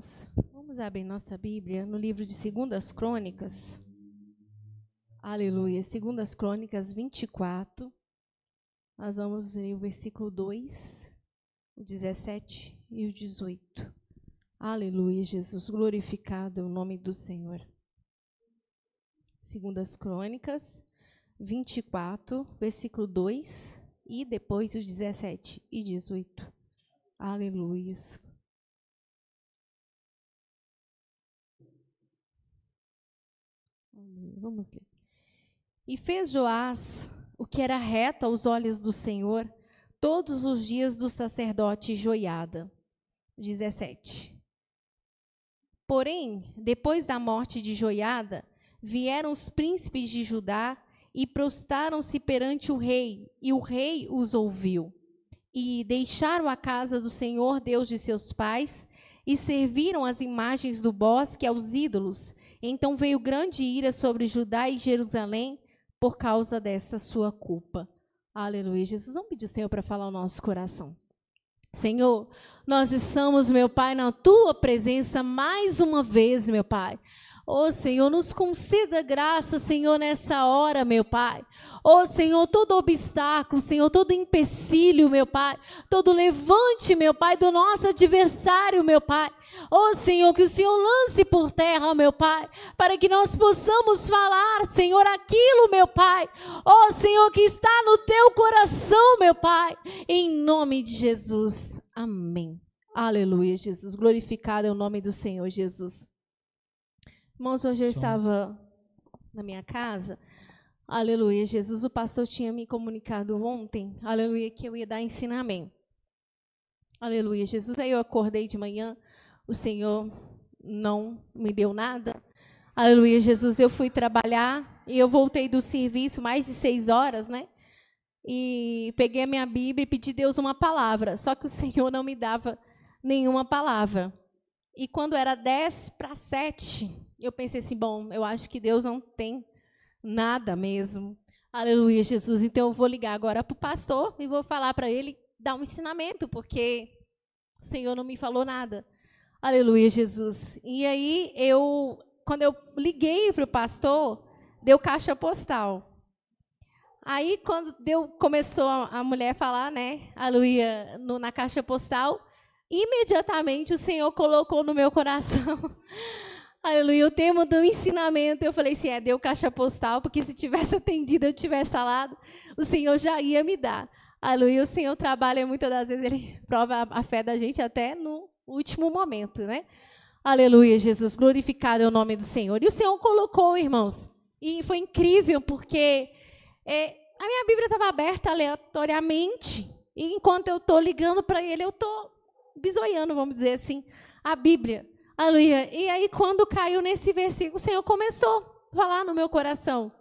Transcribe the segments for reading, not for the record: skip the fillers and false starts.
irmãos, vamos abrir nossa Bíblia no livro de 2 Crônicas. Aleluia. 2 Crônicas 24. Nós vamos ler o versículo 2, o 17 e o 18. Aleluia, Jesus. Glorificado é o nome do Senhor. 2 Crônicas 24, versículo 2 e depois o 17 e 18. Aleluia. Vamos ler. E fez Joás o que era reto aos olhos do Senhor todos os dias do sacerdote Joiada. 17. Porém, depois da morte de Joiada, vieram os príncipes de Judá e prostraram-se perante o rei, e o rei os ouviu. E deixaram a casa do Senhor, Deus de seus pais, e serviram as imagens do bosque aos ídolos. Então veio grande ira sobre Judá e Jerusalém por causa dessa sua culpa. Aleluia. Jesus, vamos pedir ao Senhor para falar o nosso coração. Senhor, nós estamos, meu Pai, na Tua presença mais uma vez, meu Pai. Ó Senhor, nos conceda graça, Senhor, nessa hora, meu Pai. Ó Senhor, todo obstáculo, Senhor, todo empecilho, meu Pai, todo levante, meu Pai, do nosso adversário, meu Pai. Ó Senhor, que o Senhor lance por terra, meu Pai, para que nós possamos falar, Senhor, aquilo, meu Pai. Ó Senhor, que está no Teu coração, meu Pai. Em nome de Jesus. Amém. Aleluia, Jesus. Glorificado é o nome do Senhor, Jesus. Irmãos, hoje eu estava na minha casa, aleluia, Jesus, o pastor tinha me comunicado ontem, aleluia, que eu ia dar ensinamento, aleluia, Jesus, aí eu acordei de manhã, o Senhor não me deu nada, aleluia, Jesus, eu fui trabalhar e eu voltei do serviço mais de 6 horas, né, e peguei a minha Bíblia e pedi a Deus uma palavra, só que o Senhor não me dava nenhuma palavra, e quando era 6:50, eu pensei assim, bom, eu acho que Deus não tem nada mesmo. Aleluia, Jesus. Então, eu vou ligar agora para o pastor e vou falar para ele dar um ensinamento, porque o Senhor não me falou nada. Aleluia, Jesus. E aí, quando eu liguei para o pastor, deu caixa postal. Aí, quando começou a mulher a falar, né, aleluia, na caixa postal, imediatamente o Senhor colocou no meu coração aleluia, o tema do ensinamento. Eu falei assim, deu caixa postal, porque se tivesse atendido, eu tivesse falado, o Senhor já ia me dar. Aleluia, o Senhor trabalha muitas das vezes, Ele prova a fé da gente até no último momento, né? Aleluia, Jesus, glorificado é o nome do Senhor. E o Senhor colocou, irmãos, e foi incrível, porque a minha Bíblia estava aberta aleatoriamente, e enquanto eu estou ligando para Ele, eu estou bisoiando, vamos dizer assim, a Bíblia. Aleluia. E aí, quando caiu nesse versículo, o Senhor começou a falar no meu coração.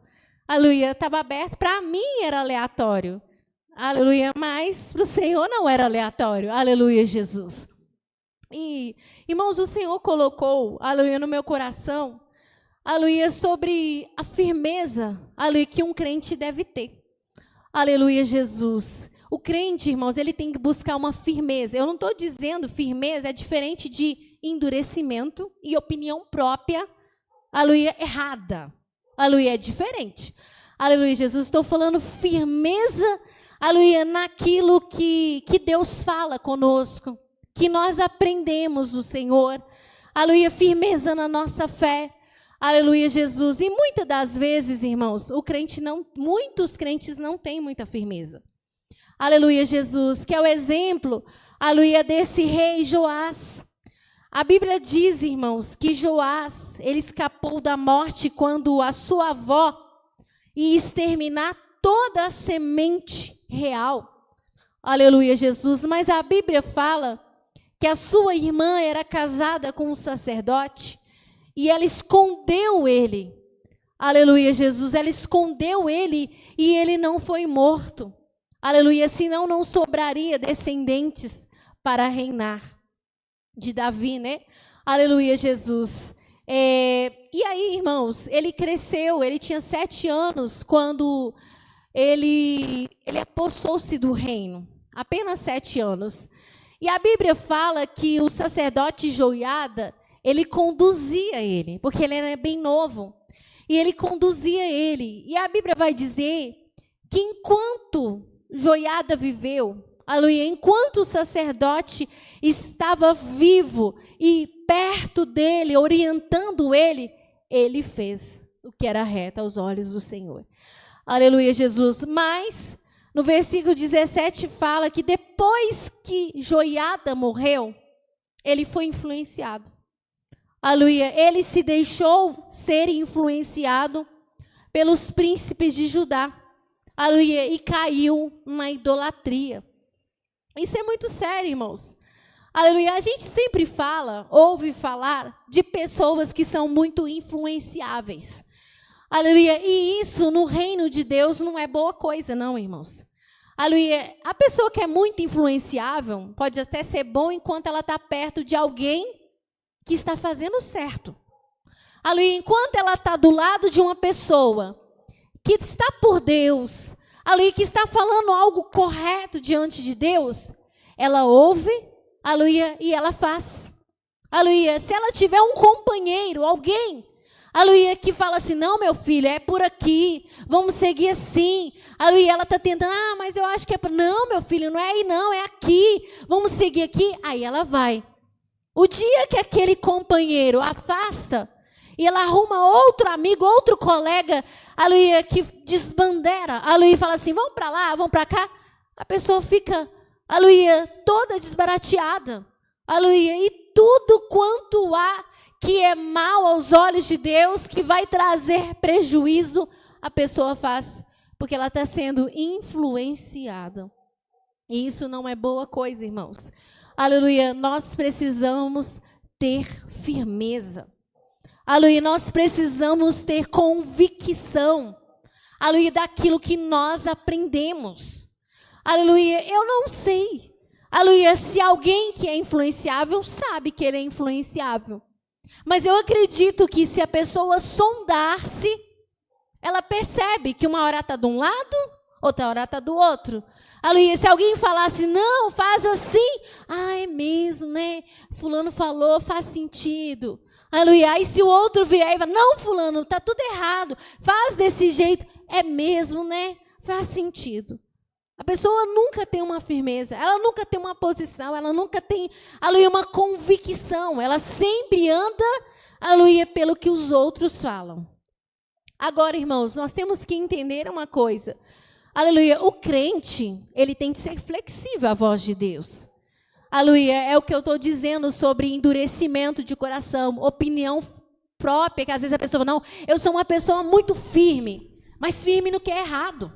Aleluia. Estava aberto. Para mim era aleatório. Aleluia. Mas para o Senhor não era aleatório. Aleluia, Jesus. E, irmãos, o Senhor colocou, aleluia, no meu coração, aleluia, sobre a firmeza, aleluia, que um crente deve ter. Aleluia, Jesus. O crente, irmãos, ele tem que buscar uma firmeza. Eu não estou dizendo firmeza é diferente de endurecimento e opinião própria, aleluia, errada. Aleluia, é diferente. Aleluia, Jesus, estou falando firmeza, aleluia, naquilo que Deus fala conosco, que nós aprendemos do Senhor. Aleluia, firmeza na nossa fé. Aleluia, Jesus. E muitas das vezes, irmãos, muitos crentes não têm muita firmeza. Aleluia, Jesus, que é o exemplo, aleluia, desse rei Joás. A Bíblia diz, irmãos, que Joás, ele escapou da morte quando a sua avó ia exterminar toda a semente real. Aleluia, Jesus. Mas a Bíblia fala que a sua irmã era casada com um sacerdote e ela escondeu ele. Aleluia, Jesus. Ela escondeu ele e ele não foi morto. Aleluia, senão não sobraria descendentes para reinar. De Davi, né? Aleluia, Jesus. E aí, irmãos, ele cresceu, ele tinha 7 anos quando ele apossou-se do reino. Apenas 7 anos. E a Bíblia fala que o sacerdote Joiada, ele conduzia ele, porque ele era bem novo. E ele conduzia ele. E a Bíblia vai dizer que enquanto Joiada viveu, aleluia, enquanto o sacerdote estava vivo e perto dele, orientando ele, ele fez o que era reto aos olhos do Senhor. Aleluia, Jesus. Mas no versículo 17 fala que depois que Joiada morreu, ele foi influenciado. Aleluia, ele se deixou ser influenciado pelos príncipes de Judá. Aleluia, e caiu na idolatria. Isso é muito sério, irmãos. Aleluia, a gente sempre ouve falar de pessoas que são muito influenciáveis. Aleluia, e isso no reino de Deus não é boa coisa, não, irmãos. Aleluia, a pessoa que é muito influenciável pode até ser bom enquanto ela está perto de alguém que está fazendo certo. Aleluia, enquanto ela está do lado de uma pessoa que está por Deus, aleluia, que está falando algo correto diante de Deus, ela ouve, aleluia, e ela faz. Aleluia, se ela tiver um companheiro, alguém, aleluia, que fala assim, não, meu filho, é por aqui, vamos seguir assim. Aleluia, ela está tentando, mas eu acho que é por... Não, meu filho, não é aí não, é aqui, vamos seguir aqui. Aí ela vai. O dia que aquele companheiro afasta, e ela arruma outro amigo, outro colega, aleluia, que desbandera, aleluia, fala assim, vamos para lá, vamos para cá. A pessoa fica, aleluia, toda desbarateada. Aleluia, e tudo quanto há que é mal aos olhos de Deus, que vai trazer prejuízo, a pessoa faz, porque ela está sendo influenciada. E isso não é boa coisa, irmãos. Aleluia, nós precisamos ter firmeza. Aleluia, nós precisamos ter convicção. Aleluia, daquilo que nós aprendemos. Aleluia, eu não sei. Aleluia, se alguém que é influenciável sabe que ele é influenciável. Mas eu acredito que se a pessoa sondar-se, ela percebe que uma hora está de um lado, outra hora está do outro. Aleluia, se alguém falasse, não, faz assim, é mesmo, né? Fulano falou, faz sentido. Aleluia, aí se o outro vier e falar, não, fulano, está tudo errado, faz desse jeito, é mesmo, né? Faz sentido. A pessoa nunca tem uma firmeza, ela nunca tem uma posição, ela nunca tem, aleluia, uma convicção, ela sempre anda, aleluia, pelo que os outros falam. Agora, irmãos, nós temos que entender uma coisa. Aleluia, o crente, ele tem que ser flexível à voz de Deus. Aleluia, é o que eu estou dizendo sobre endurecimento de coração, opinião própria, que às vezes a pessoa fala, não, eu sou uma pessoa muito firme, mas firme no que é errado.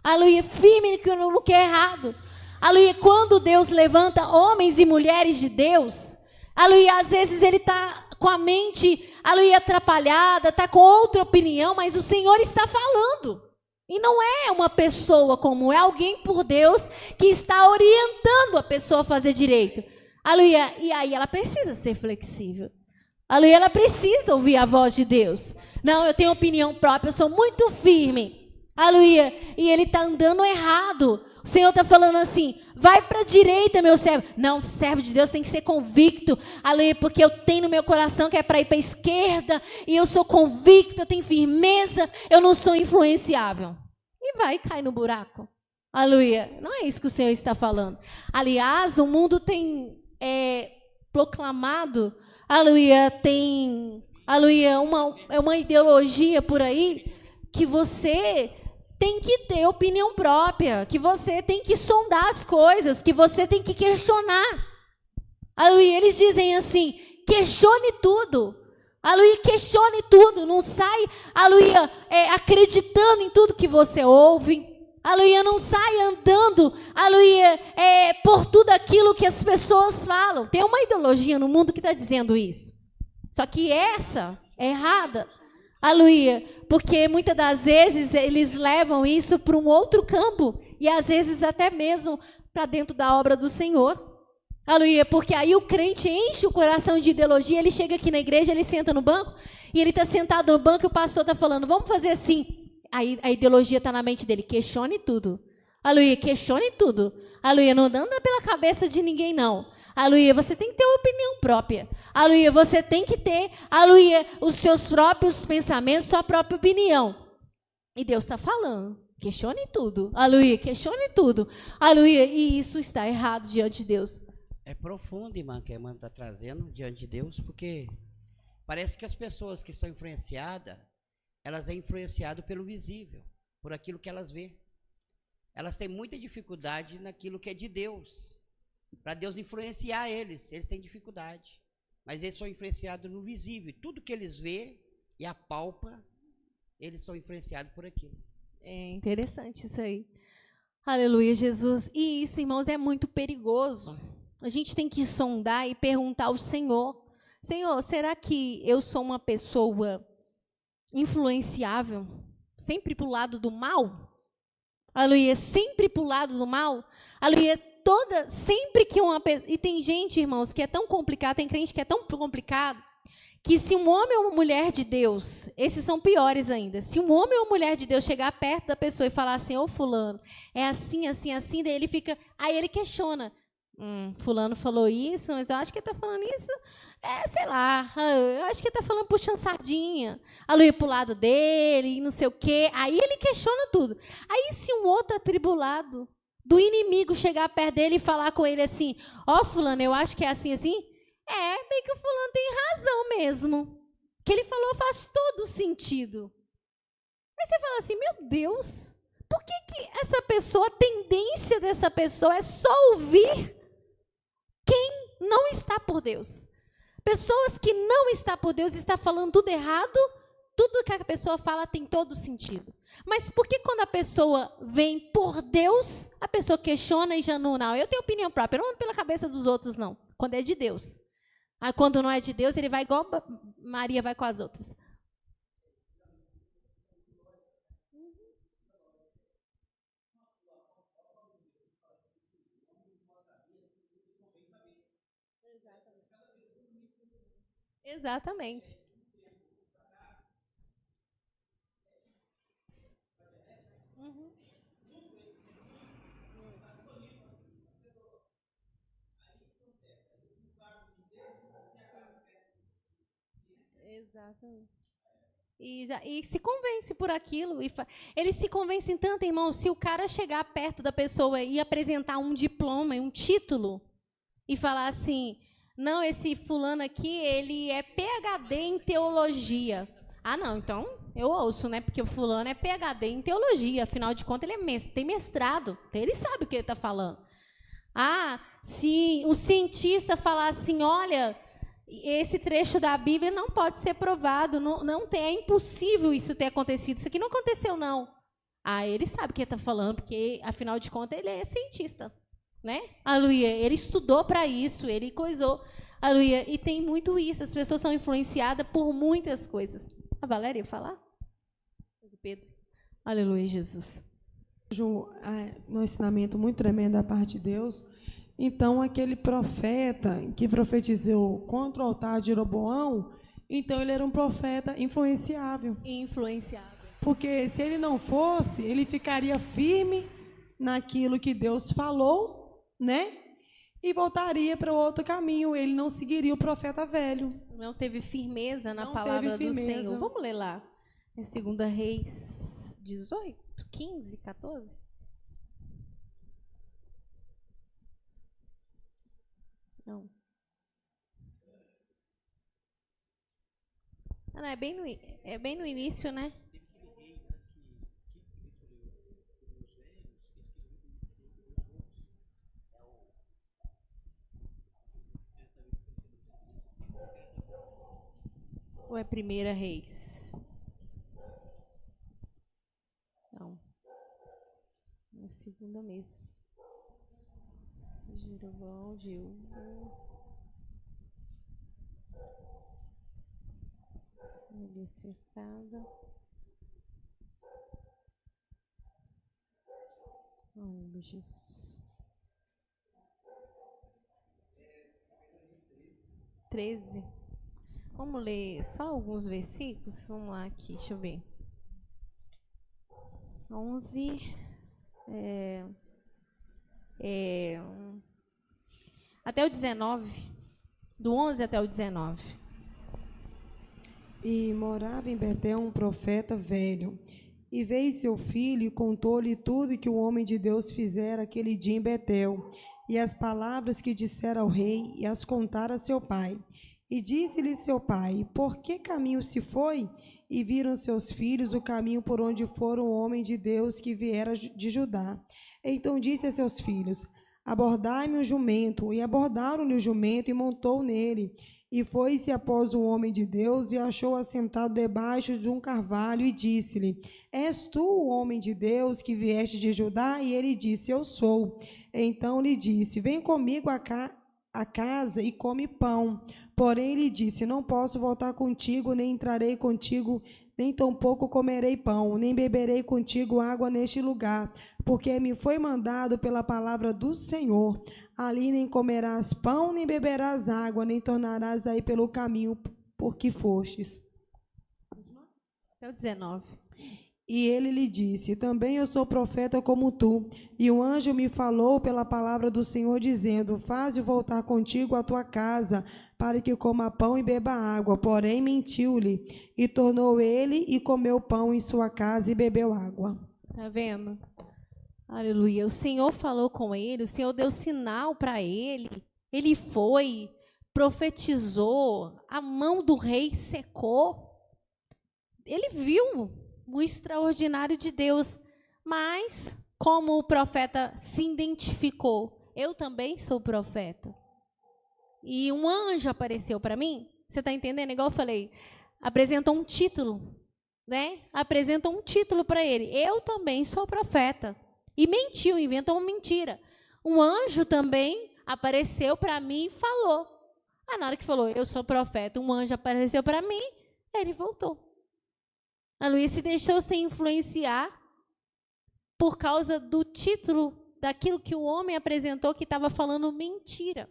Aleluia, firme no que é errado. Aleluia, quando Deus levanta homens e mulheres de Deus, aleluia, às vezes ele está com a mente, aleluia, atrapalhada, está com outra opinião, mas o Senhor está falando. E não é uma pessoa comum, é alguém por Deus que está orientando a pessoa a fazer direito. Aleluia, e aí ela precisa ser flexível. Aleluia, ela precisa ouvir a voz de Deus. Não, eu tenho opinião própria, eu sou muito firme. Aleluia, e ele está andando errado. O Senhor está falando assim, vai para a direita, meu servo. Não, servo de Deus tem que ser convicto. Aleluia, porque eu tenho no meu coração que é para ir para a esquerda, e eu sou convicto, eu tenho firmeza, eu não sou influenciável. E vai cair no buraco. Aleluia, não é isso que o Senhor está falando. Aliás, o mundo tem proclamado, aleluia, aleluia, uma ideologia por aí, que você tem que ter opinião própria, que você tem que sondar as coisas, que você tem que questionar. Aleluia, eles dizem assim, questione tudo. Aleluia, questione tudo, não sai, aleluia, acreditando em tudo que você ouve. Aleluia, não sai andando, aleluia, por tudo aquilo que as pessoas falam. Tem uma ideologia no mundo que está dizendo isso. Só que essa é errada. Aleluia, porque muitas das vezes eles levam isso para um outro campo, e às vezes até mesmo para dentro da obra do Senhor. Aleluia, porque aí o crente enche o coração de ideologia, ele chega aqui na igreja, ele senta no banco, e ele está sentado no banco e o pastor está falando, vamos fazer assim. Aí a ideologia está na mente dele, questione tudo. Aleluia, questione tudo. Aleluia, não anda pela cabeça de ninguém, não. Aleluia, você tem que ter uma opinião própria. Aleluia, você tem que ter, aleluia, os seus próprios pensamentos, sua própria opinião. E Deus está falando. Questione tudo. Aleluia, questione tudo. Aleluia, e isso está errado diante de Deus. É profundo, irmã, que a irmã está trazendo diante de Deus, porque parece que as pessoas que são influenciadas, elas é influenciadas pelo visível, por aquilo que elas vê. Elas têm muita dificuldade naquilo que é de Deus. Para Deus influenciar eles têm dificuldade. Mas eles são influenciados no visível. Tudo que eles vê e apalpa, eles são influenciados por aquilo. É interessante isso aí. Aleluia, Jesus. E isso, irmãos, é muito perigoso. A gente tem que sondar e perguntar ao Senhor: Senhor, será que eu sou uma pessoa influenciável? Sempre para o lado do mal? Aleluia, sempre para o lado do mal? Aleluia, sempre que uma pessoa... E tem gente, irmãos, que é tão complicado, tem crente que é tão complicado, que se um homem ou uma mulher de Deus, esses são piores ainda, se um homem ou uma mulher de Deus chegar perto da pessoa e falar assim: ô fulano, é assim, assim, assim, daí ele fica, aí ele questiona: fulano falou isso, mas eu acho que ele está falando isso, sei lá, eu acho que ele está falando puxando sardinha, aleluia, para o lado dele, e não sei o quê. Aí ele questiona tudo. Aí se um outro atribulado do inimigo chegar perto dele e falar com ele assim: ó fulano, eu acho que é assim, assim, bem que o fulano tem razão mesmo. O que ele falou faz todo sentido. Aí você fala assim: meu Deus, por que essa pessoa, a tendência dessa pessoa é só ouvir quem não está por Deus? Pessoas que não estão por Deus estão falando tudo errado, tudo que a pessoa fala tem todo sentido. Mas por que quando a pessoa vem por Deus, a pessoa questiona e já não, eu tenho opinião própria, eu não ando pela cabeça dos outros, não, quando é de Deus. Aí, quando não é de Deus, ele vai igual Maria vai com as outras. Exatamente. Uhum. Exatamente. E se convence por aquilo. Eles se convencem tanto, irmão, se o cara chegar perto da pessoa e apresentar um diploma, um título, e falar assim: não, esse fulano aqui, ele é PhD em teologia. Ah, não, então eu ouço, né? Porque o fulano é PhD em teologia, afinal de contas ele tem mestrado, então ele sabe o que ele está falando. Ah, se o cientista falar assim: olha, esse trecho da Bíblia não pode ser provado, é impossível isso ter acontecido, isso aqui não aconteceu, não. Ah, ele sabe o que ele está falando, porque, afinal de contas, ele é cientista, né? Aleluia, ele estudou para isso, ele coisou. Aleluia, e tem muito isso, as pessoas são influenciadas por muitas coisas. A Valéria ia falar? Pedro. Aleluia, Jesus. Um ensinamento muito tremendo da parte de Deus. Então, aquele profeta que profetizou contra o altar de Jeroboão, então ele era um profeta influenciável. Influenciável. Porque se ele não fosse, ele ficaria firme naquilo que Deus falou, né? E voltaria para o outro caminho. Ele não seguiria o profeta velho. Não teve firmeza na Não palavra teve firmeza. do Senhor. Vamos ler lá. É 2 Reis 18, 15, 14. Não. Não, é bem no início, né? Ou é 1 Reis? Não. É a segunda mesmo. Jeroboão, cercada. Ai, Jesus. 13. Vamos ler só alguns versículos? Vamos lá aqui, deixa eu ver. 11. Até o 19. Do 11 até o 19. E morava em Betel um profeta velho. E veio seu filho e contou-lhe tudo que o homem de Deus fizera aquele dia em Betel, e as palavras que dissera ao rei, e as contara a seu pai. E disse-lhe seu pai: Por que caminho se foi? E viram seus filhos o caminho por onde fora o homem de Deus que viera de Judá. Então disse a seus filhos: Abordai-me o jumento. E abordaram-lhe o jumento e montou nele. E foi-se após o homem de Deus e achou assentado debaixo de um carvalho e disse-lhe: És tu o homem de Deus que vieste de Judá? E ele disse: Eu sou. Então lhe disse: Vem comigo a casa e come pão. Porém ele disse: Não posso voltar contigo, nem entrarei contigo, nem tampouco comerei pão, nem beberei contigo água neste lugar, porque me foi mandado pela palavra do Senhor. Ali nem comerás pão, nem beberás água, nem tornarás aí pelo caminho por que fostes. Até o 19. E ele lhe disse: Também eu sou profeta como tu. E o anjo me falou pela palavra do Senhor, dizendo: Faze-o voltar contigo à tua casa, para que coma pão e beba água. Porém mentiu-lhe. E tornou ele e comeu pão em sua casa e bebeu água. Tá vendo? Aleluia. O Senhor falou com ele, o Senhor deu sinal para ele. Ele foi, profetizou, a mão do rei secou. Ele viu o extraordinário de Deus. Mas, como o profeta se identificou, eu também sou profeta. E um anjo apareceu para mim. Você está entendendo? Igual eu falei, apresentou um título, né? Apresentou um título para ele. Eu também sou profeta. E mentiu, inventou uma mentira. Um anjo também apareceu para mim e falou. Na hora que falou, eu sou profeta, um anjo apareceu para mim, ele voltou. A Luísa se deixou se influenciar por causa do título daquilo que o homem apresentou que estava falando mentira,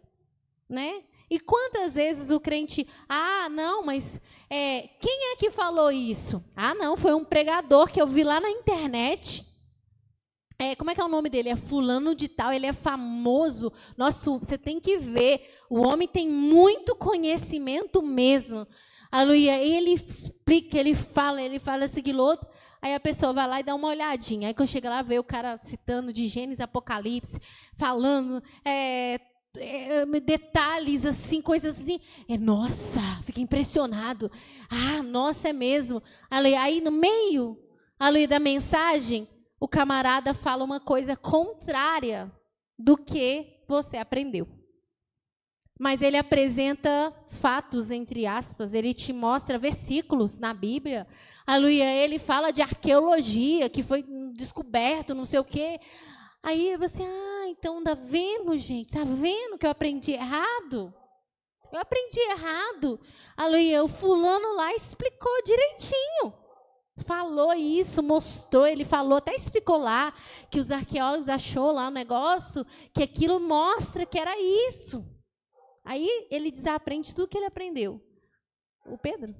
né? E quantas vezes o crente, não, mas quem é que falou isso? Não, foi um pregador que eu vi lá na internet. Como é que é o nome dele? É fulano de tal, ele é famoso. Nossa, você tem que ver. O homem tem muito conhecimento mesmo. Aleluia. Ele explica, ele fala aquilo outro. Aí a pessoa vai lá e dá uma olhadinha. Aí quando chega lá, vê o cara citando de Gênesis, Apocalipse, falando detalhes assim, coisas assim. Nossa, fica impressionado. Nossa, é mesmo. Aí no meio da mensagem, o camarada fala uma coisa contrária do que você aprendeu. Mas ele apresenta fatos, entre aspas, ele te mostra versículos na Bíblia. Aleluia, ele fala de arqueologia, que foi descoberto, não sei o quê. Aí você, então tá vendo, gente? Tá vendo que eu aprendi errado? Eu aprendi errado. Aleluia, o fulano lá explicou direitinho. Falou isso, mostrou, ele falou, até explicou lá, que os arqueólogos achou lá um negócio, que aquilo mostra que era isso. Aí ele desaprende tudo que ele aprendeu. O Pedro?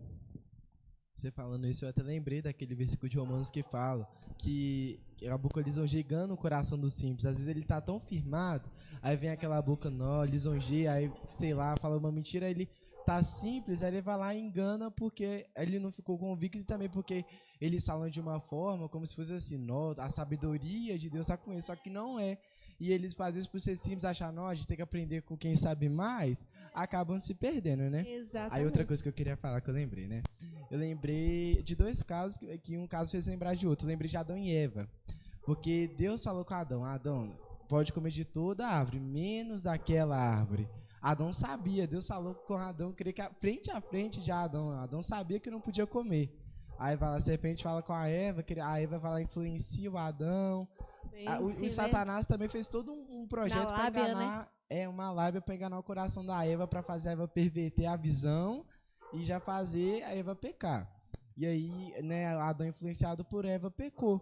Você falando isso, eu até lembrei daquele versículo de Romanos que fala que a boca lisonjeia engana o coração do simples. Às vezes ele tá tão firmado, aí vem aquela boca, não, lisonjeia, aí, sei lá, fala uma mentira, aí ele tá simples, aí ele vai lá e engana porque ele não ficou convicto e também porque eles falam de uma forma como se fosse assim, a sabedoria de Deus está com ele, só que não é. E eles fazem isso por ser simples, achar, a gente tem que aprender com quem sabe mais, acabam se perdendo, né? Exatamente. Aí outra coisa que eu queria falar, que eu lembrei, né? Eu lembrei de dois casos, que um caso fez lembrar de outro. Eu lembrei de Adão e Eva. Porque Deus falou com Adão, pode comer de toda a árvore, menos daquela árvore. Adão sabia, Deus falou com Adão, creio que frente a frente de Adão. Adão sabia que não podia comer. Aí a serpente fala com a Eva vai lá, influencia o Adão. O Satanás também fez todo um projeto para enganar, né? Uma lábia para enganar o coração da Eva, para fazer a Eva perverter a visão e já fazer a Eva pecar. E aí, né, Adão influenciado por Eva pecou,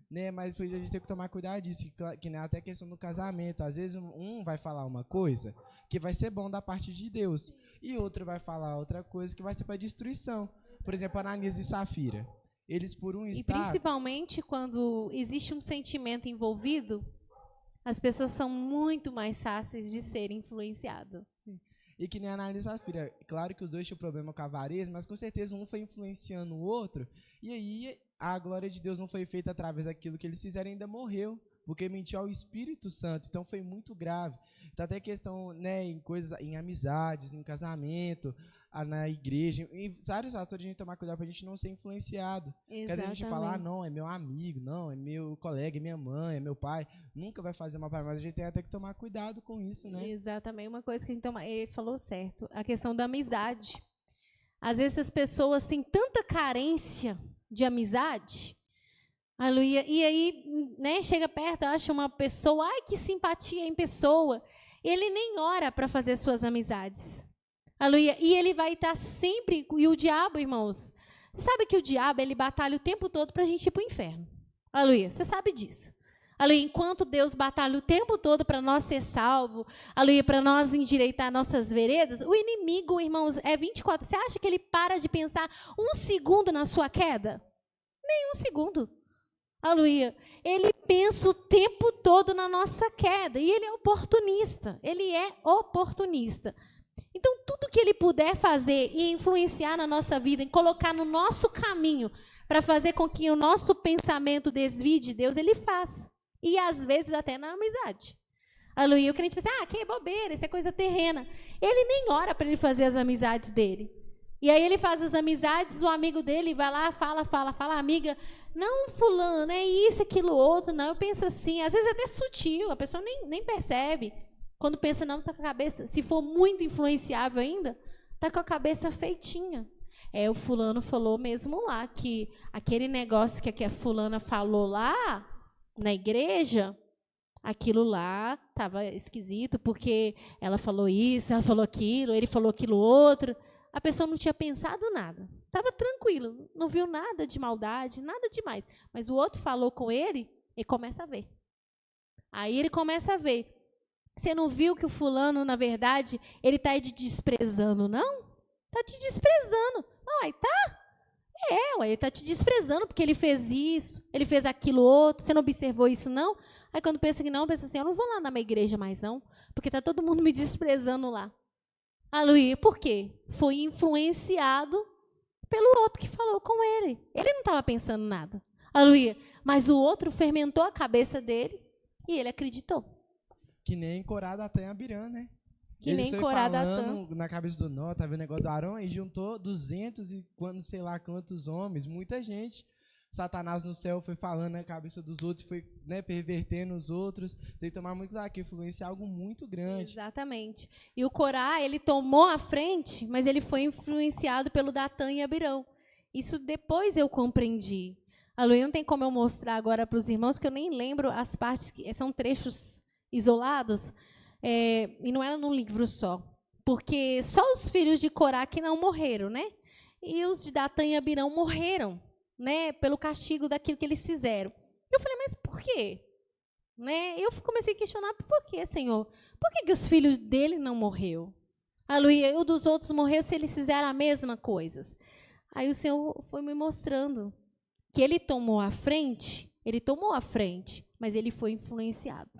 né? Mas a gente tem que tomar cuidado disso, que não é até questão do casamento. Às vezes um vai falar uma coisa que vai ser bom da parte de Deus e outro vai falar outra coisa que vai ser para destruição. Por exemplo, Ananias e Safira. eles por um E status... principalmente quando existe um sentimento envolvido, as pessoas são muito mais fáceis de serem influenciadas. E que nem a Ana e Safira, claro que os dois tinham problema com a avareza, mas com certeza um foi influenciando o outro, e aí a glória de Deus não foi feita através daquilo que eles fizeram e ainda morreu, porque mentiu ao Espírito Santo, então foi muito grave. Então até questão, né, em coisas, em amizades, em casamento, na igreja, em vários fatores a gente tomar cuidado pra gente não ser influenciado. Quer a gente falar, não, é meu amigo, não, é meu colega, é minha mãe, é meu pai, nunca vai fazer mal para nós, a gente tem até que tomar cuidado com isso, né? Exatamente, uma coisa que a gente toma, ele falou certo, a questão da amizade. Às vezes as pessoas têm tanta carência de amizade, aleluia, e aí, né, chega perto, acha uma pessoa, ai, que simpatia em pessoa, ele nem ora para fazer suas amizades. Aleluia. E ele vai estar sempre, e o diabo, irmãos, sabe que o diabo, ele batalha o tempo todo para a gente ir para o inferno. Aleluia, você sabe disso. Aleluia, enquanto Deus batalha o tempo todo para nós ser salvo, aleluia, para nós endireitar nossas veredas, o inimigo, irmãos, é 24. Você acha que ele para de pensar um segundo na sua queda? Nem um segundo. Aleluia. Ele pensa o tempo todo na nossa queda, e ele é oportunista. Ele é oportunista. Então, tudo que ele puder fazer e influenciar na nossa vida, em colocar no nosso caminho, para fazer com que o nosso pensamento desvie de Deus, ele faz. E, às vezes, até na amizade. Aleluia. O crente pensa, que bobeira, isso é coisa terrena. Ele nem ora para ele fazer as amizades dele. E aí ele faz as amizades, o amigo dele vai lá, fala, amiga, não, fulano, é isso, aquilo, outro, não. Eu penso assim, às vezes é até sutil, a pessoa nem percebe. Quando pensa, não, está com a cabeça, se for muito influenciável ainda, está com a cabeça feitinha. O fulano falou mesmo lá, que aquele negócio que a fulana falou lá, na igreja, aquilo lá estava esquisito, porque ela falou isso, ela falou aquilo, ele falou aquilo outro. A pessoa não tinha pensado nada. Estava tranquilo, não viu nada de maldade, nada demais. Mas o outro falou com ele, e começa a ver. Aí ele começa a ver. Você não viu que o fulano, na verdade, ele está te desprezando, não? Está te desprezando. Uai, tá? Ele está te desprezando porque ele fez isso, ele fez aquilo outro. Você não observou isso, não? Aí quando pensa que não, pensa assim, eu não vou lá na minha igreja mais, não, porque está todo mundo me desprezando lá. Aleluia. Por quê? Foi influenciado pelo outro que falou com ele. Ele não estava pensando nada. Aleluia. Mas o outro fermentou a cabeça dele e ele acreditou. Que nem Corá, Datã e Abirã, né? Que ele nem foi Corá, falando Datã. na cabeça do Nó, tava o negócio do Arão, e juntou 200 e sei lá quantos homens, muita gente. Satanás no céu foi falando na cabeça dos outros, foi, né, pervertendo os outros. Tem que tomar muito cuidado, que influenciar algo muito grande. Exatamente. E o Corá, ele tomou a frente, mas ele foi influenciado pelo Datã e Abirão. Isso depois eu compreendi. Aleluia, não tem como eu mostrar agora para os irmãos, que eu nem lembro as partes, que são trechos isolados, e não era num livro só. Porque só os filhos de Corá que não morreram, né? E os de Datã e Abirão morreram, né, pelo castigo daquilo que eles fizeram. Eu falei, mas por quê? Né? Eu comecei a questionar, por quê, Senhor? Por que os filhos dele não morreram? Aleluia, o dos outros morreu se eles fizeram a mesma coisa. Aí o Senhor foi me mostrando que ele tomou a frente, mas ele foi influenciado.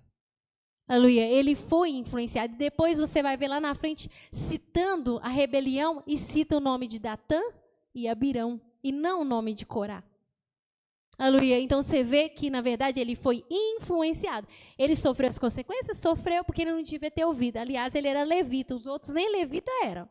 Aleluia, ele foi influenciado. Depois você vai ver lá na frente, citando a rebelião, e cita o nome de Datã e Abirão, e não o nome de Corá. Aleluia. Então você vê que, na verdade, ele foi influenciado. Ele sofreu as consequências? Sofreu porque ele não devia ter ouvido. Aliás, ele era levita, os outros nem levita eram.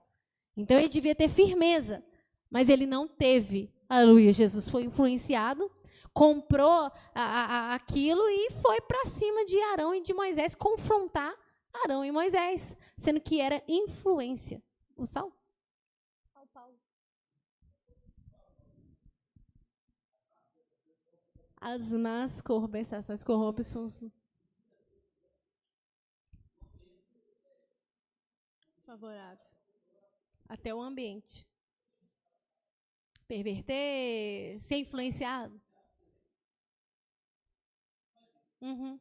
Então ele devia ter firmeza, mas ele não teve. Aleluia. Jesus foi influenciado, comprou aquilo e foi para cima de Arão e de Moisés, confrontar Arão e Moisés, sendo que era influência. O Saulo? Paulo. As más compensações corrompem favorável. Até o ambiente. Perverter, ser influenciado. Uhum.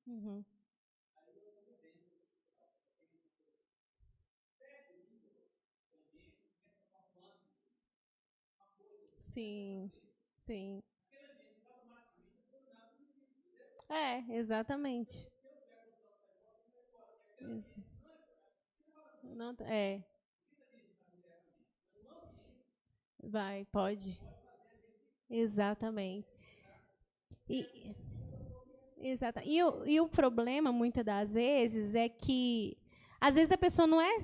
Uhum. Sim, sim. Exatamente. Não, pode. Exatamente. E, e o problema, muitas das vezes, é que às vezes a pessoa não é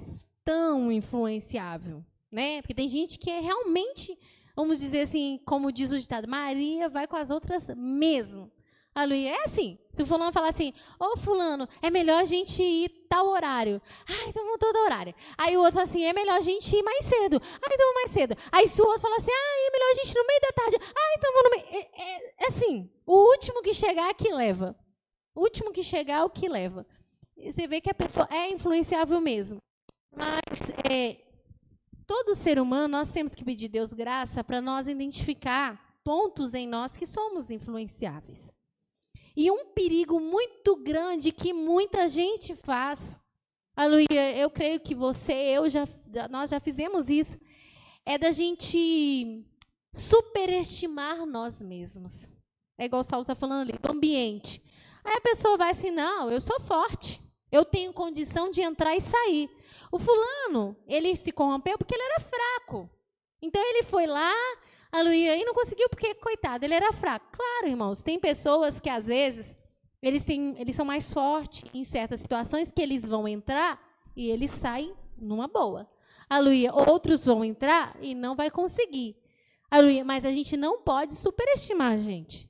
tão influenciável, né? Porque tem gente que é realmente, vamos dizer assim, como diz o ditado, Maria vai com as outras mesmo. Aleluia. É assim, se o fulano falar assim, ô fulano, é melhor a gente ir tal horário. Ah, então vamos todo horário. Aí o outro fala assim, é melhor a gente ir mais cedo. Ah, então vamos mais cedo. Aí se o outro fala assim, é melhor a gente ir no meio da tarde. Ah, então vamos no meio. É assim, o último que chegar é que leva. O último que chegar é o que leva. E você vê que a pessoa é influenciável mesmo. Mas todo ser humano, nós temos que pedir Deus graça para nós identificar pontos em nós que somos influenciáveis. E um perigo muito grande que muita gente faz, aleluia, eu creio que nós já fizemos isso, é da gente superestimar nós mesmos. É igual o Saulo está falando ali, do ambiente. Aí a pessoa vai assim, não, eu sou forte, eu tenho condição de entrar e sair. O fulano, ele se corrompeu porque ele era fraco. Então ele foi lá, aleluia, e não conseguiu porque, coitado, ele era fraco. Claro, irmãos, tem pessoas que, às vezes, eles são mais fortes em certas situações que eles vão entrar e eles saem numa boa. Aleluia. Outros vão entrar e não vai conseguir. Aleluia. Mas a gente não pode superestimar a gente.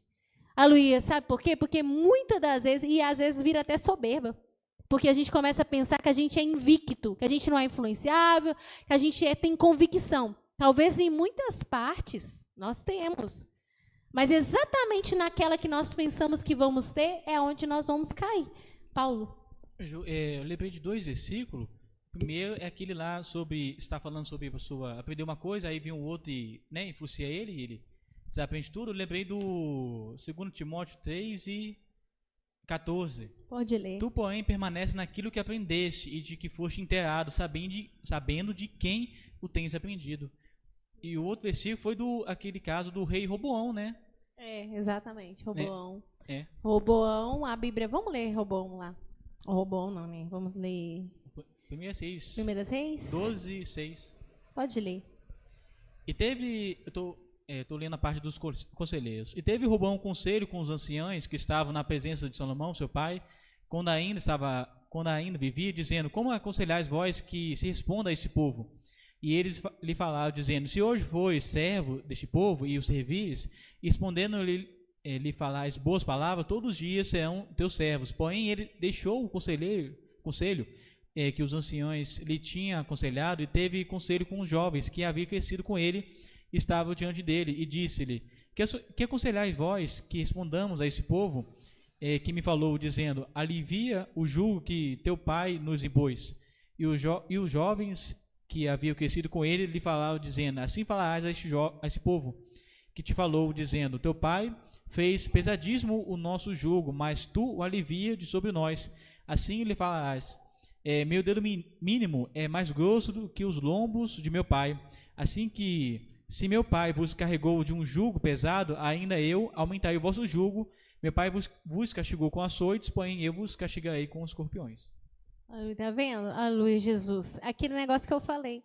Aleluia. Sabe por quê? Porque muitas das vezes, e às vezes vira até soberba, porque a gente começa a pensar que a gente é invicto, que a gente não é influenciável, que a gente tem convicção. Talvez em muitas partes nós temos, mas exatamente naquela que nós pensamos que vamos ter é onde nós vamos cair. Paulo? Eu lembrei de 2 versículos. O primeiro é aquele lá sobre, está falando sobre a pessoa aprender uma coisa, aí vem um outro e influencia ele, e ele desaprende tudo. Eu lembrei do 2 Timóteo 3:14. Pode ler. Tu, porém, permanece naquilo que aprendeste e de que foste inteirado, sabendo de quem o tens aprendido. E o outro versículo foi aquele caso do rei Roboão, né? Exatamente, Roboão. É. Roboão, a Bíblia, vamos ler Roboão lá. Roboão não, né? Vamos ler... 1 Primeiras Reis? 12:6. Pode ler. E teve... Eu tô lendo a parte dos conselheiros. E teve Roboão conselho com os anciãos que estavam na presença de Salomão, seu pai, quando ainda vivia, dizendo, como aconselhais vós que se responda a este povo? E eles lhe falaram, dizendo, se hoje fores servo deste povo e o servis, respondendo-lhe falais boas palavras, todos os dias serão teus servos. Porém, ele deixou o conselho que os anciãos lhe tinham aconselhado e teve conselho com os jovens que havia crescido com ele, estavam diante dele, e disse-lhe, que aconselhais vós que respondamos a este povo que me falou, dizendo, alivia o jugo que teu pai nos impôs. E os jovens que haviam crescido com ele lhe falaram, dizendo, assim falarás a esse povo que te falou, dizendo, teu pai fez pesadíssimo o nosso jugo, mas tu o alivia de sobre nós. Assim lhe falarás, meu dedo mínimo é mais grosso do que os lombos de meu pai. Assim que, se meu pai vos carregou de um jugo pesado, ainda eu aumentarei o vosso jugo. Meu pai vos castigou com açoites, porém eu vos castigarei com escorpiões. Tá vendo? Aleluia, Jesus. Aquele negócio que eu falei.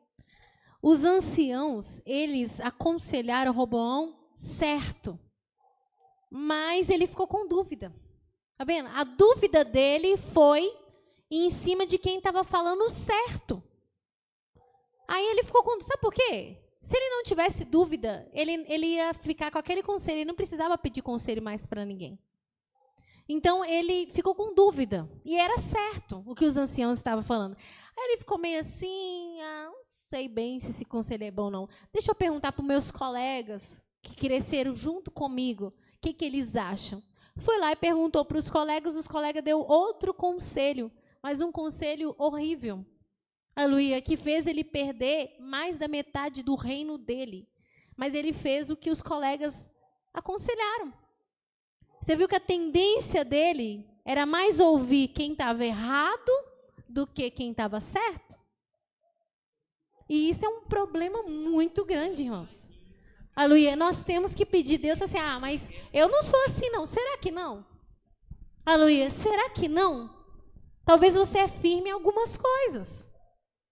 Os anciãos, eles aconselharam Roboão certo. Mas ele ficou com dúvida. Tá vendo? A dúvida dele foi em cima de quem estava falando certo. Aí ele ficou com dúvida. Sabe por quê? Se ele não tivesse dúvida, ele ia ficar com aquele conselho. Ele não precisava pedir conselho mais para ninguém. Então, ele ficou com dúvida. E era certo o que os anciãos estavam falando. Aí ele ficou meio assim, não sei bem se esse conselho é bom ou não. Deixa eu perguntar para os meus colegas que cresceram junto comigo, o que eles acham. Foi lá e perguntou para os colegas deu outro conselho, mas um conselho horrível. Aleluia, que fez ele perder mais da metade do reino dele. Mas ele fez o que os colegas aconselharam. Você viu que a tendência dele era mais ouvir quem estava errado do que quem estava certo? E isso é um problema muito grande, irmãos. Aleluia. Nós temos que pedir a Deus assim, mas eu não sou assim não. Será que não? Aleluia. Será que não? Talvez você é firme em algumas coisas.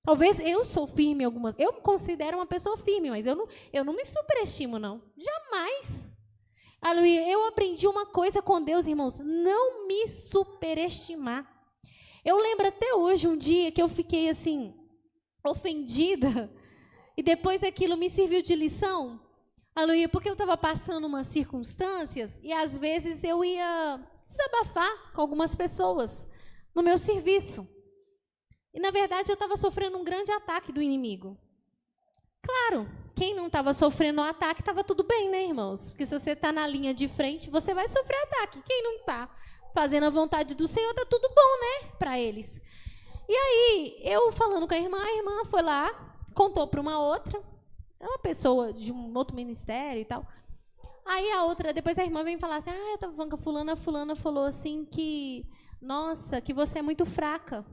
Talvez eu sou firme em algumas. Eu me considero uma pessoa firme, mas eu não me superestimo, não. Jamais. Aleluia. Eu aprendi uma coisa com Deus, irmãos. Não me superestimar. Eu lembro até hoje um dia que eu fiquei assim, ofendida. E depois aquilo me serviu de lição. Aleluia. Porque eu estava passando umas circunstâncias e às vezes eu ia desabafar com algumas pessoas no meu serviço. E, na verdade, eu estava sofrendo um grande ataque do inimigo. Claro, quem não estava sofrendo um ataque, estava tudo bem, né, irmãos? Porque se você está na linha de frente, você vai sofrer ataque. Quem não está fazendo a vontade do Senhor, está tudo bom, né, para eles. E aí, eu falando com a irmã foi lá, contou para uma outra, uma pessoa de um outro ministério e tal. Aí a outra, depois a irmã vem falar assim, eu estava falando com a fulana falou assim que, nossa, que você é muito fraca.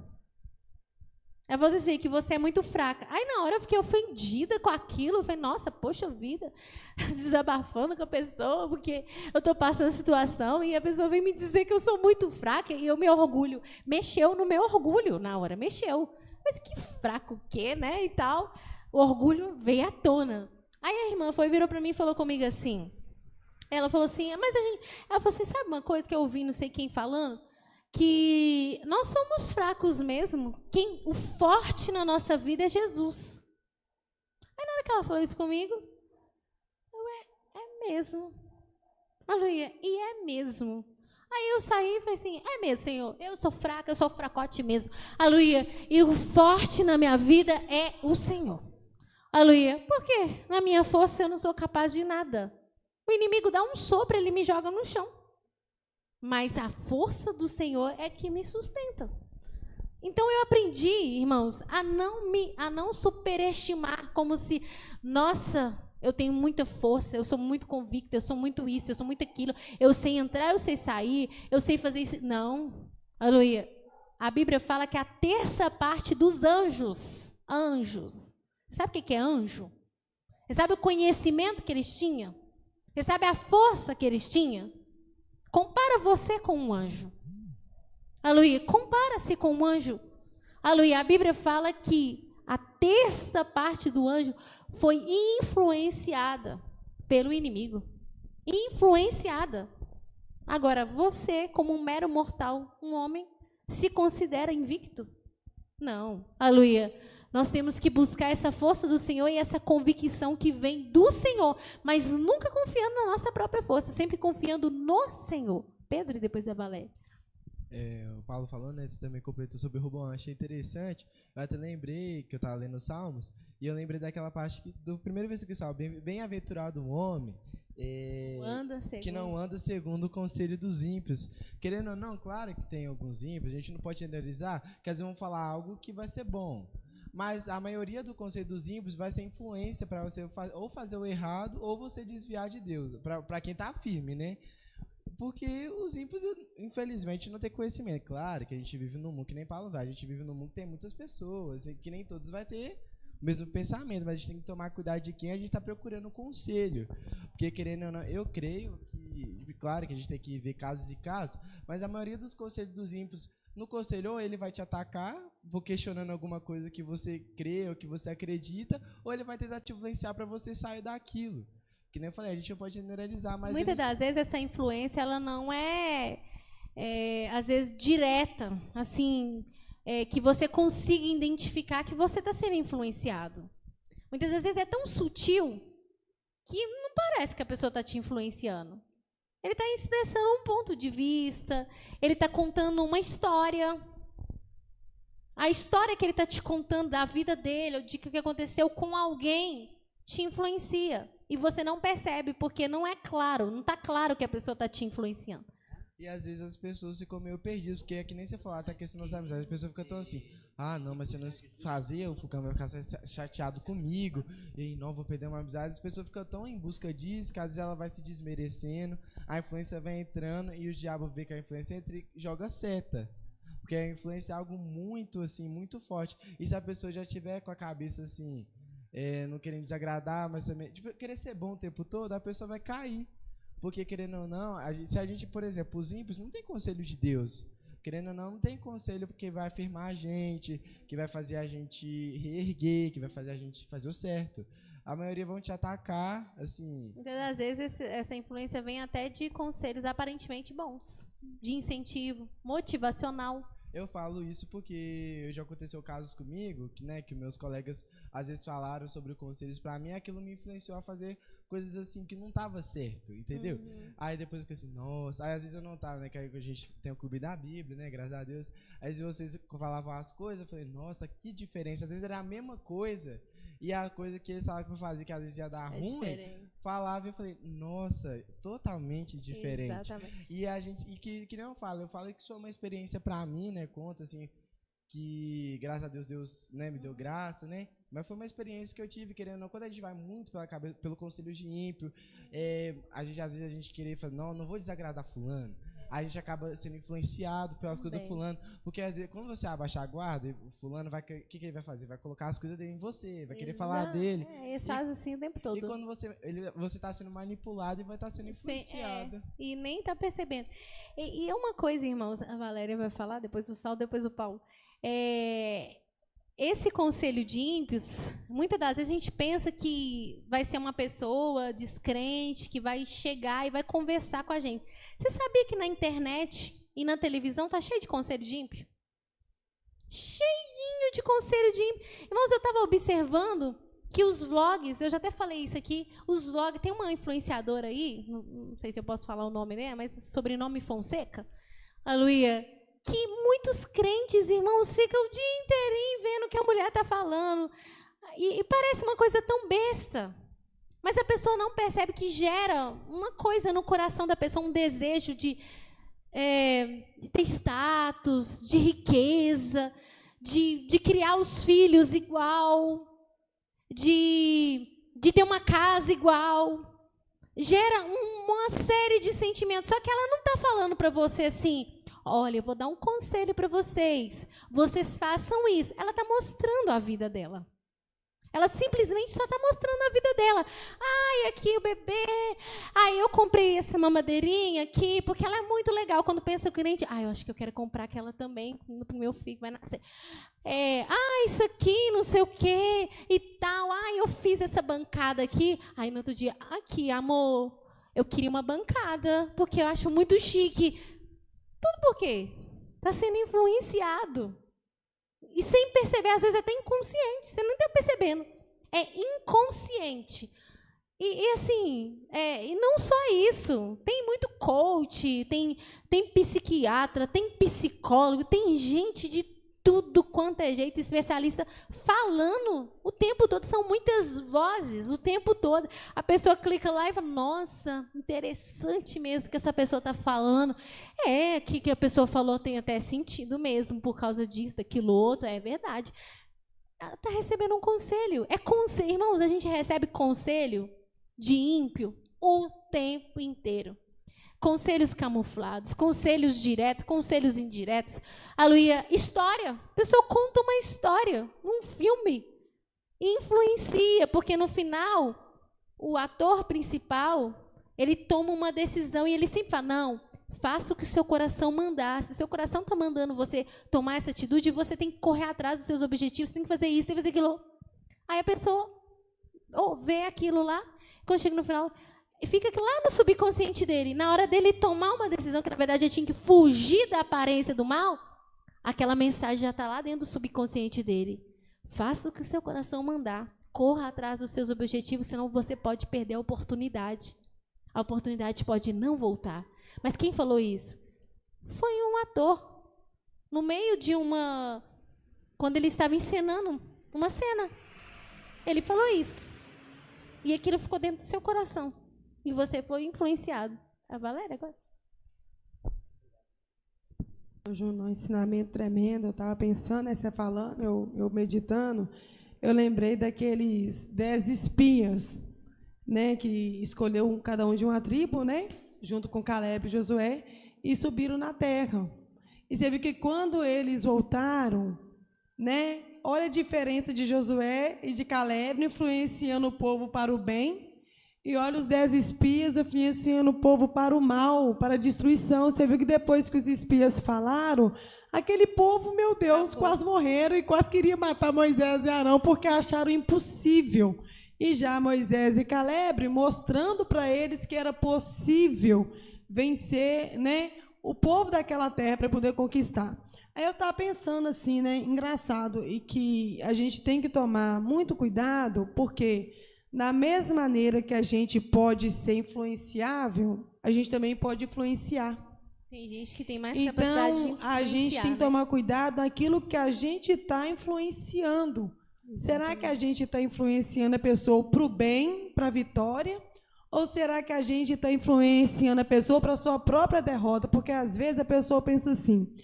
Eu vou dizer que você é muito fraca. Aí, na hora, eu fiquei ofendida com aquilo. Eu falei, nossa, poxa vida, desabafando com a pessoa, porque eu estou passando a situação e a pessoa vem me dizer que eu sou muito fraca e o meu orgulho mexeu no meu orgulho na hora, mexeu. Mas que fraco o quê, né, e tal. O orgulho veio à tona. Aí a irmã virou para mim e falou comigo assim, ela falou assim, ela falou assim, sabe uma coisa que eu ouvi não sei quem falando? Que nós somos fracos mesmo. O forte na nossa vida é Jesus. Aí na hora que ela falou isso comigo, é mesmo. Aleluia, e é mesmo. Aí eu saí e falei assim, é mesmo, Senhor, eu sou fraca, eu sou fracote mesmo. Aleluia, e o forte na minha vida é o Senhor. Aleluia, por quê? Na minha força eu não sou capaz de nada. O inimigo dá um sopro, ele me joga no chão. Mas a força do Senhor é que me sustenta. Então eu aprendi, irmãos, a não superestimar como se, nossa, eu tenho muita força, eu sou muito convicta, eu sou muito isso, eu sou muito aquilo, eu sei entrar, eu sei sair, eu sei fazer isso. Não, aleluia. A Bíblia fala que a terça parte dos anjos, sabe o que é anjo? Você sabe o conhecimento que eles tinham? Você sabe a força que eles tinham? Compara você com um anjo. Aleluia. Compara-se com um anjo. Aleluia. A Bíblia fala que a terça parte do anjo foi influenciada pelo inimigo. Influenciada. Agora, você, como um mero mortal, um homem, se considera invicto? Não. Aleluia. Nós temos que buscar essa força do Senhor e essa convicção que vem do Senhor, mas nunca confiando na nossa própria força, sempre confiando no Senhor. Pedro e depois a Valéria. O Paulo falando, né, você também completou sobre o Roboão, achei interessante. Eu até lembrei que eu estava lendo os Salmos, e eu lembrei daquela parte do primeiro versículo que fala, bem-aventurado o homem que não anda segundo o conselho dos ímpios. Querendo ou não, claro que tem alguns ímpios, a gente não pode generalizar, que às vezes vão falar algo que vai ser bom. Mas a maioria do conselho dos ímpios vai ser influência para você ou fazer o errado ou você desviar de Deus, para quem está firme, né? Porque os ímpios, infelizmente, não têm conhecimento. Claro que a gente vive num mundo, que nem Paulo vai, a gente vive num mundo que tem muitas pessoas, e que nem todos vai ter o mesmo pensamento, mas a gente tem que tomar cuidado de quem a gente está procurando um conselho. Porque, querendo ou não, eu creio que, claro que a gente tem que ver casos e casos, mas a maioria dos conselhos dos ímpios, no conselho, ou ele vai te atacar, questionando alguma coisa que você crê ou que você acredita, ou ele vai tentar te influenciar para você sair daquilo. Que nem eu falei, a gente não pode generalizar, mas muitas das vezes essa influência ela não é às vezes direta, assim, que você consiga identificar que você está sendo influenciado. Muitas das vezes é tão sutil que não parece que a pessoa está te influenciando. Ele está expressando um ponto de vista, ele está contando uma história. A história que ele está te contando da vida dele, ou de que aconteceu com alguém, te influencia. E você não percebe, porque não é claro, não está claro que a pessoa está te influenciando. E às vezes as pessoas ficam meio perdidas, porque é que nem você falar, tá questão das amizades, as pessoas ficam tão assim, não, mas se eu não fazer, o Fulcão vai ficar chateado comigo, e não vou perder uma amizade. As pessoas ficam tão em busca disso, que às vezes ela vai se desmerecendo, a influência vai entrando, e o diabo vê que a influência entra e joga seta. Porque a influência é algo muito, assim, muito forte. E se a pessoa já tiver com a cabeça, assim, não querendo desagradar, mas também tipo, querer ser bom o tempo todo, a pessoa vai cair. Porque, querendo ou não, se a gente, por exemplo, os ímpios, não tem conselho de Deus. Querendo ou não tem conselho porque vai afirmar a gente, que vai fazer a gente reerguer, que vai fazer a gente fazer o certo. A maioria vão te atacar, assim... Muitas das vezes essa influência vem até de conselhos aparentemente bons, de incentivo, motivacional. Eu falo isso porque já aconteceu casos comigo, que meus colegas às vezes falaram sobre conselhos pra mim, aquilo me influenciou a fazer coisas assim que não tava certo, entendeu? Uhum. Aí depois eu fiquei assim, nossa, aí às vezes eu não tava, né, que aí a gente tem o clube da Bíblia, né, graças a Deus, aí vocês falavam as coisas, eu falei, nossa, que diferença, às vezes era a mesma coisa, e a coisa que eles falavam que eu fazia, que às vezes ia dar ruim, Diferente. falava e eu falei, nossa, totalmente diferente. Exatamente. E a gente, e que não eu falo que isso é uma experiência pra mim, né, conta assim, que graças a Deus, né, me deu graça, né, mas foi uma experiência que eu tive, querendo ou não, quando a gente vai muito pelo conselho de ímpio, às vezes a gente querer falar, não vou desagradar fulano, a gente acaba sendo influenciado pelas coisas do fulano, porque às vezes, quando você abaixar a guarda, o fulano vai, o que ele vai fazer? Vai colocar as coisas dele em você, vai querer falar dele. Eles fazem assim o tempo todo. E quando você tá sendo manipulado e vai estar sendo influenciado. E nem tá percebendo. E é uma coisa, irmãos, a Valéria vai falar, depois o Saulo, depois o Paulo. Esse conselho de ímpios, muitas das vezes a gente pensa que vai ser uma pessoa descrente, que vai chegar e vai conversar com a gente. Você sabia que na internet e na televisão tá cheio de conselho de ímpio? Cheinho de conselho de ímpio. Irmãos, eu estava observando que os vlogs, eu já até falei isso aqui, os vlogs, tem uma influenciadora aí, não sei se eu posso falar o nome dela, mas sobrenome Fonseca, aleluia, que muitos crentes, irmãos, ficam o dia inteirinho vendo o que a mulher está falando. E parece uma coisa tão besta. Mas a pessoa não percebe que gera uma coisa no coração da pessoa, um desejo de ter status, de riqueza, de criar os filhos igual, de ter uma casa igual. Gera uma série de sentimentos. Só que ela não está falando para você assim, olha, eu vou dar um conselho para vocês. Vocês façam isso. Ela está mostrando a vida dela. Ela simplesmente só está mostrando a vida dela. Ai, aqui o bebê. Ai, eu comprei essa mamadeirinha aqui, porque ela é muito legal. Quando pensa o cliente, ai, eu acho que eu quero comprar aquela também, para o meu filho vai nascer. Isso aqui, não sei o quê, e tal. Ai, eu fiz essa bancada aqui. Aí, no outro dia, aqui, amor, eu queria uma bancada, porque eu acho muito chique. Tudo por quê? Está sendo influenciado. E sem perceber, às vezes até inconsciente, você não está percebendo. É inconsciente. E assim, e não só isso. Tem muito coach, tem psiquiatra, tem psicólogo, tem gente de tudo quanto é jeito, especialista, falando o tempo todo. São muitas vozes o tempo todo. A pessoa clica lá e fala, nossa, interessante mesmo que essa pessoa está falando. Que a pessoa falou tem até sentido mesmo, por causa disso, daquilo outro, é verdade. Ela está recebendo um conselho. Irmãos, a gente recebe conselho de ímpio o tempo inteiro. Conselhos camuflados, conselhos diretos, conselhos indiretos. Aleluia, história. A pessoa conta uma história, um filme. E influencia, porque no final, o ator principal, ele toma uma decisão e ele sempre fala, não, faça o que o seu coração mandar. Se o seu coração está mandando você tomar essa atitude, você tem que correr atrás dos seus objetivos, tem que fazer isso, tem que fazer aquilo. Aí a pessoa vê aquilo lá, quando chega no final... E fica lá no subconsciente dele. Na hora dele tomar uma decisão, que na verdade ele tinha que fugir da aparência do mal, aquela mensagem já está lá dentro do subconsciente dele. Faça o que o seu coração mandar. Corra atrás dos seus objetivos, senão você pode perder a oportunidade. A oportunidade pode não voltar. Mas quem falou isso? Foi um ator. No meio de quando ele estava encenando uma cena. Ele falou isso. E aquilo ficou dentro do seu coração. E você foi influenciado. A Valéria agora? Um ensinamento tremendo. Eu estava pensando, você falando, eu meditando, eu lembrei daqueles 10 espias, né, que escolheu cada um de uma tribo, né, junto com Caleb e Josué, e subiram na terra. E você viu que quando eles voltaram, né, Olha a diferença de Josué e de Caleb influenciando o povo para o bem. E olha os 10 espias influenciando o povo para o mal, para a destruição. Você viu que depois que os espias falaram, aquele povo, meu Deus, quase morreram e quase queria matar Moisés e Arão porque acharam impossível. E já Moisés e Caleb mostrando para eles que era possível vencer, né, o povo daquela terra para poder conquistar. Aí eu estava pensando assim, né, engraçado, e que a gente tem que tomar muito cuidado, porque da mesma maneira que a gente pode ser influenciável, a gente também pode influenciar. Tem gente que tem mais capacidade de Então, influenciar, a gente tem que tomar cuidado naquilo que a gente está influenciando. Será que a gente está influenciando a pessoa para o bem, para a vitória? Ou será que a gente está influenciando a pessoa para a sua própria derrota? Porque, às vezes, a pessoa pensa assim,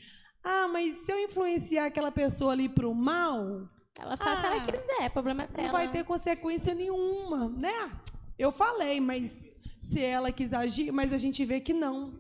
mas se eu influenciar aquela pessoa ali para o mal... Ela faz se ela quiser, problema é dela. Não vai ter consequência nenhuma, né? Eu falei, mas se ela quis agir, mas a gente vê que não.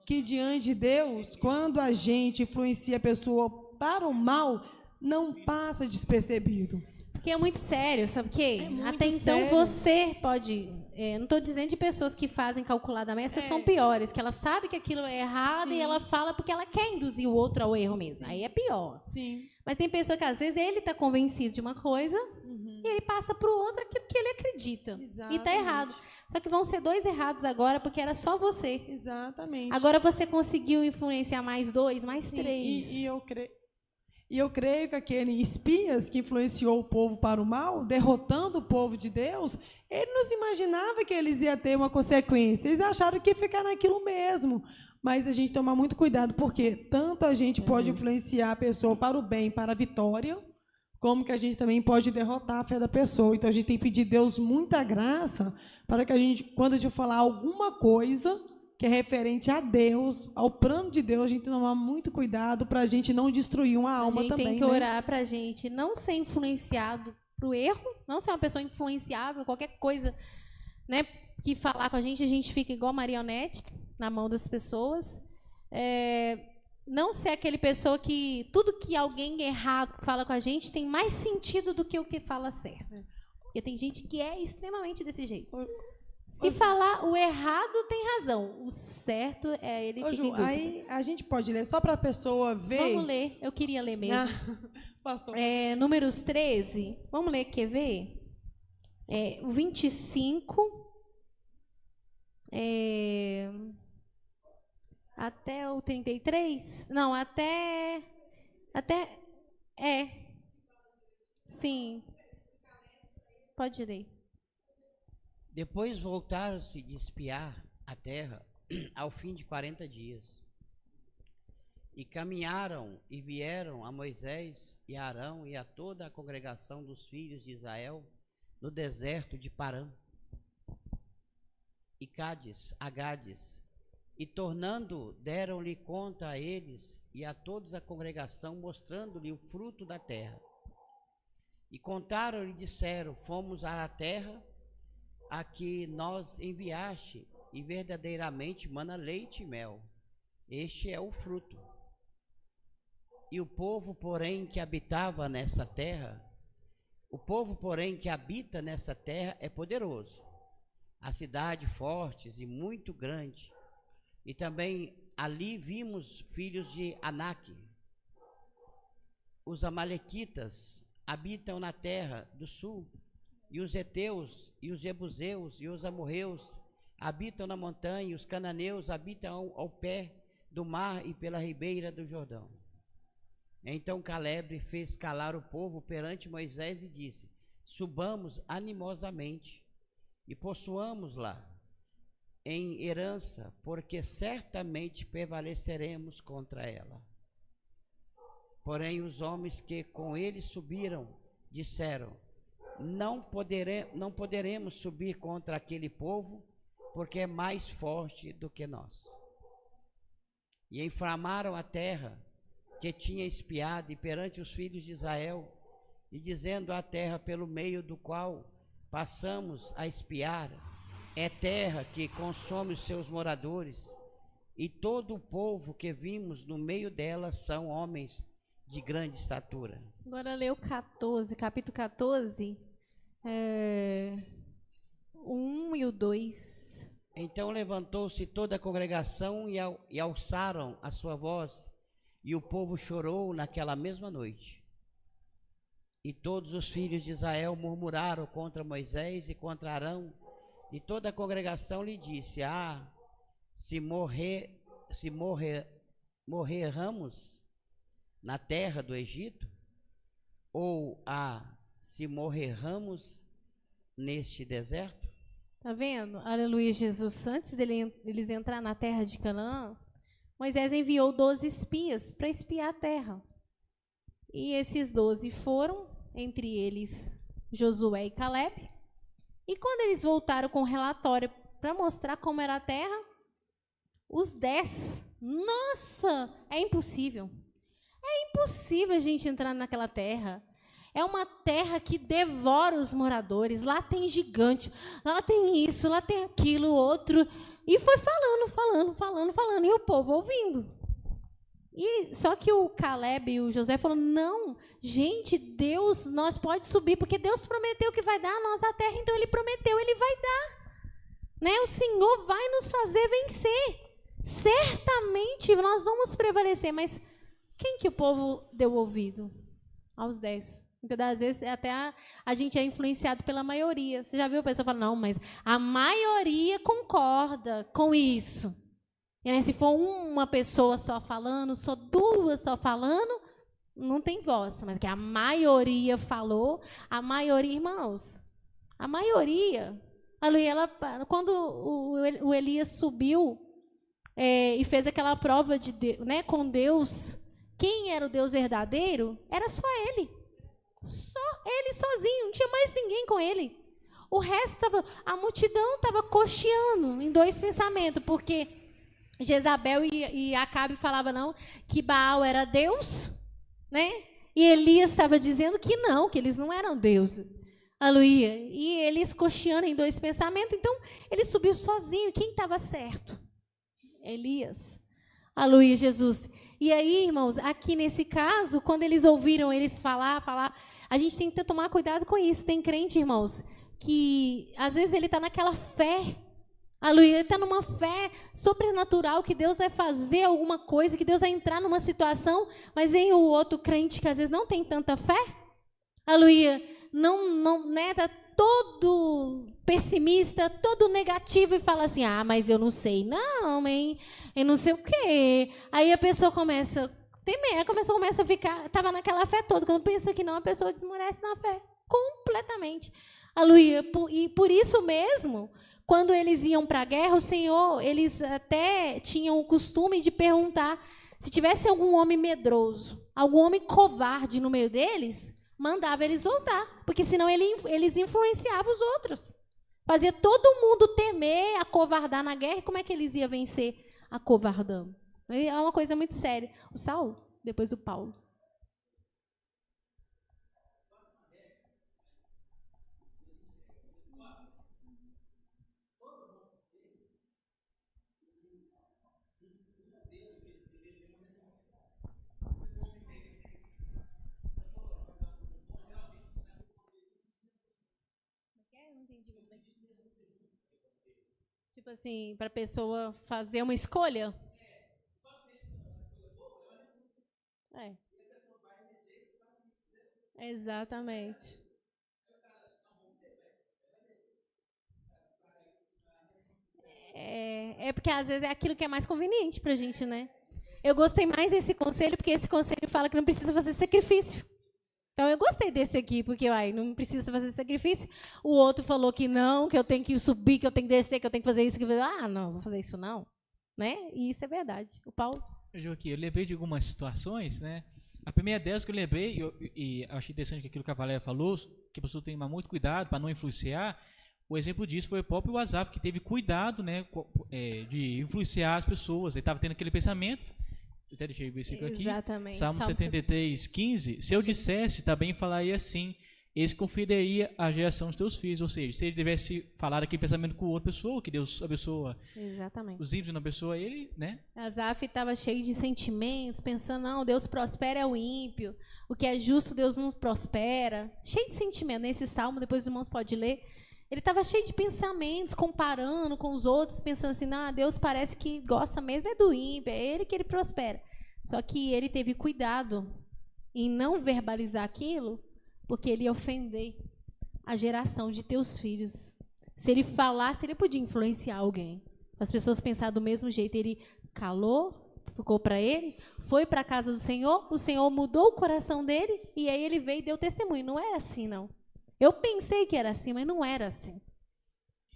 Que diante de Deus, quando a gente influencia a pessoa para o mal, não passa despercebido. Porque é muito sério, sabe o quê? É muito Até então sério. você pode... não estou dizendo de pessoas que fazem calculadamente, essas são piores, que ela sabe que aquilo é errado e ela fala porque ela quer induzir o outro ao erro mesmo. Aí é pior. Sim. Mas tem pessoa que às vezes ele está convencido de uma coisa e ele passa para o outro aquilo que ele acredita. Exatamente. E está errado. Só que vão ser 2 errados agora porque era só você. Exatamente. Agora você conseguiu influenciar mais 2, mais 3. E eu creio que aquele espias que influenciou o povo para o mal, derrotando o povo de Deus, ele não se imaginava que eles iam ter uma consequência. Eles acharam que ia ficar naquilo mesmo. Mas a gente toma muito cuidado, porque tanto a gente pode influenciar a pessoa para o bem, para a vitória, como que a gente também pode derrotar a fé da pessoa. Então, a gente tem que pedir a Deus muita graça para que a gente, quando a gente falar alguma coisa que é referente a Deus, ao plano de Deus, a gente tem que tomar muito cuidado para a gente não destruir uma alma também. A gente tem que orar para a gente não ser influenciado para o erro, não ser uma pessoa influenciável, qualquer coisa, né, que falar com a gente fica igual marionete na mão das pessoas. Não ser aquele pessoa que tudo que alguém errado fala com a gente tem mais sentido do que o que fala certo. Porque tem gente que é extremamente desse jeito. Se falar o errado, tem razão. O certo é ele que Ju, tem dúvida. aí a gente pode ler só para a pessoa ver. Vamos ler. Eu queria ler mesmo. Pastor. Números 13. Vamos ler, quer ver? O 25. Até o 33? Não, até... Sim. Pode ler. Depois voltaram-se de espiar a terra ao fim de 40 dias. E caminharam e vieram a Moisés e a Arão e a toda a congregação dos filhos de Israel no deserto de Parã e a Gades. E tornando, deram-lhe conta a eles e a toda a congregação, mostrando-lhe o fruto da terra. E contaram-lhe e disseram: fomos à terra a que nós enviaste, e verdadeiramente mana leite e mel. Este é o fruto. E o povo, porém, que habitava nessa terra, é poderoso. A cidade fortes e muito grande. E também ali vimos filhos de Anak. Os amalequitas habitam na terra do sul, e os heteus, e os jebuseus, e os amorreus habitam na montanha, e os cananeus habitam ao pé do mar e pela ribeira do Jordão. Então Caleb fez calar o povo perante Moisés e disse: subamos animosamente e possuamos lá em herança, porque certamente prevaleceremos contra ela. Porém os homens que com ele subiram disseram: não poderemos subir contra aquele povo, porque é mais forte do que nós. E inflamaram a terra que tinha espiado e perante os filhos de Israel, e dizendo: a terra pelo meio do qual passamos a espiar é terra que consome os seus moradores, e todo o povo que vimos no meio dela são homens de grande estatura. Agora lê o 14, capítulo 14, 1 e o 2. Então levantou-se toda a congregação e alçaram a sua voz, e o povo chorou naquela mesma noite. E todos os filhos de Israel murmuraram contra Moisés e contra Arão, e toda a congregação lhe disse: se morrermos na terra do Egito, ou se morrermos neste deserto? Tá vendo? Aleluia, Jesus. Antes deles entrar na terra de Canaã, Moisés enviou 12 espias para espiar a terra. E esses 12 foram, entre eles Josué e Caleb. E quando eles voltaram com o relatório para mostrar como era a terra, os 10, nossa, é impossível. É impossível a gente entrar naquela terra. É uma terra que devora os moradores. Lá tem gigante, lá tem isso, lá tem aquilo, outro. E foi falando. E o povo ouvindo. E só que o Caleb e o Josué falaram: não, gente, Deus, nós pode subir, porque Deus prometeu que vai dar a nossa terra, então Ele prometeu, Ele vai dar. Né? O Senhor vai nos fazer vencer. Certamente nós vamos prevalecer. Mas quem que o povo deu ouvido? Aos 10. Então, às vezes, até a gente é influenciado pela maioria. Você já viu a pessoa falar: não, mas a maioria concorda com isso. E, né, se for uma pessoa só falando, só duas só falando, não tem voz. Mas que a maioria falou, a maioria, irmãos, a maioria. Quando o Elias subiu e fez aquela prova né, com Deus, quem era o Deus verdadeiro? Era só ele. Só ele sozinho, não tinha mais ninguém com ele. O resto, a multidão estava cocheando em dois pensamentos, porque Jezabel e Acabe falavam não, que Baal era Deus, né? E Elias estava dizendo que não, que eles não eram deuses. Aleluia. E eles cocheando em dois pensamentos, então ele subiu sozinho. Quem estava certo? Elias. Aleluia, Jesus. E aí, irmãos, aqui nesse caso, quando eles ouviram eles falar, a gente tem que tomar cuidado com isso. Tem crente, irmãos, que às vezes ele está naquela fé, aleluia, ele está numa fé sobrenatural, que Deus vai fazer alguma coisa, que Deus vai entrar numa situação, mas vem o outro crente que às vezes não tem tanta fé, aleluia, não, né, está todo pessimista, todo negativo e fala assim: mas eu não sei não, hein? Eu não sei o quê. Aí a pessoa começa a temer, começa a ficar, estava naquela fé toda. Quando pensa que não, a pessoa desmorece na fé, completamente. Aleluia. E por isso mesmo, quando eles iam para a guerra, o Senhor, eles até tinham o costume de perguntar, se tivesse algum homem medroso, algum homem covarde no meio deles, mandava eles voltar, porque senão eles influenciavam os outros. Fazia todo mundo temer, acovardar na guerra, e como é que eles iam vencer acovardando? É uma coisa muito séria. O Saulo, depois o Paulo. Tipo assim, para a pessoa fazer uma escolha. Exatamente. É porque às vezes é aquilo que é mais conveniente para a gente, né? Eu gostei mais desse conselho, porque esse conselho fala que não precisa fazer sacrifício. Então, eu gostei desse aqui, porque não precisa fazer sacrifício. O outro falou que não, que eu tenho que subir, que eu tenho que descer, que eu tenho que fazer isso. Não vou fazer isso não. Né? E isso é verdade. O Paulo? Joaquim, eu lembrei de algumas situações, né? A primeira delas que eu lembrei, e achei interessante que aquilo que a Valéria falou, que a pessoa tem que tomar muito cuidado para não influenciar. O exemplo disso foi o próprio Asaf, que teve cuidado, né, de influenciar as pessoas. Ele estava tendo aquele pensamento. Até deixei o versículo aqui. Exatamente. Salmo 73, 15. Se eu dissesse, também falaria assim. esse conferiria a geração dos teus filhos. Ou seja, se ele tivesse falado aqui pensamento com outra pessoa, que Deus abençoa Exatamente. os ímpios, não abençoa ele, né? Asaf estava cheio de sentimentos, pensando, não, Deus prospera o ímpio, o que é justo Deus não prospera. Cheio de sentimento. Nesse salmo, depois os irmãos podem ler, ele estava cheio de pensamentos, comparando com os outros, pensando assim, não, Deus parece que gosta mesmo é do ímpio, é ele que ele prospera. Só que ele teve cuidado em não verbalizar aquilo, porque ele ia ofender a geração de teus filhos. Se ele falasse, ele podia influenciar alguém. As pessoas pensaram do mesmo jeito. Ele calou, ficou para ele, foi para a casa do Senhor, o Senhor mudou o coração dele, e aí ele veio e deu testemunho. Não era assim, não. Eu pensei que era assim, mas não era assim.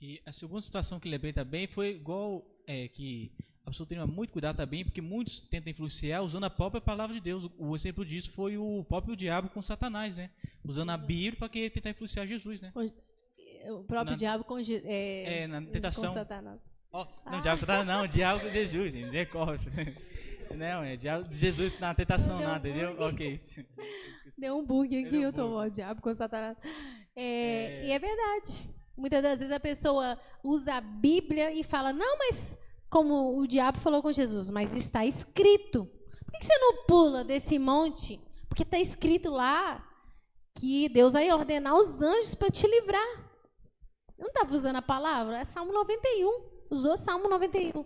E a segunda situação que lembrei também foi igual que a pessoa tem que tomar muito cuidado também, porque muitos tentam influenciar usando a própria palavra de Deus. O exemplo disso foi o próprio diabo com Satanás, né? Usando a Bíblia para tentar influenciar Jesus, né? O próprio diabo na tentação. com Satanás. Não, diabo Satanás não, o diabo com Jesus, gente. Misericórdia. Não, é diabo de Jesus na tentação, nada, entendeu? Ok. Deu um bug aqui, Deu um eu tô bug. o diabo com Satanás. E é verdade. Muitas das vezes a pessoa usa a Bíblia e fala, não, mas como o diabo falou com Jesus, mas está escrito. Por que você não pula desse monte? Porque está escrito lá que Deus vai ordenar os anjos para te livrar. Eu não estava usando a palavra? É Salmo 91. Usou Salmo 91.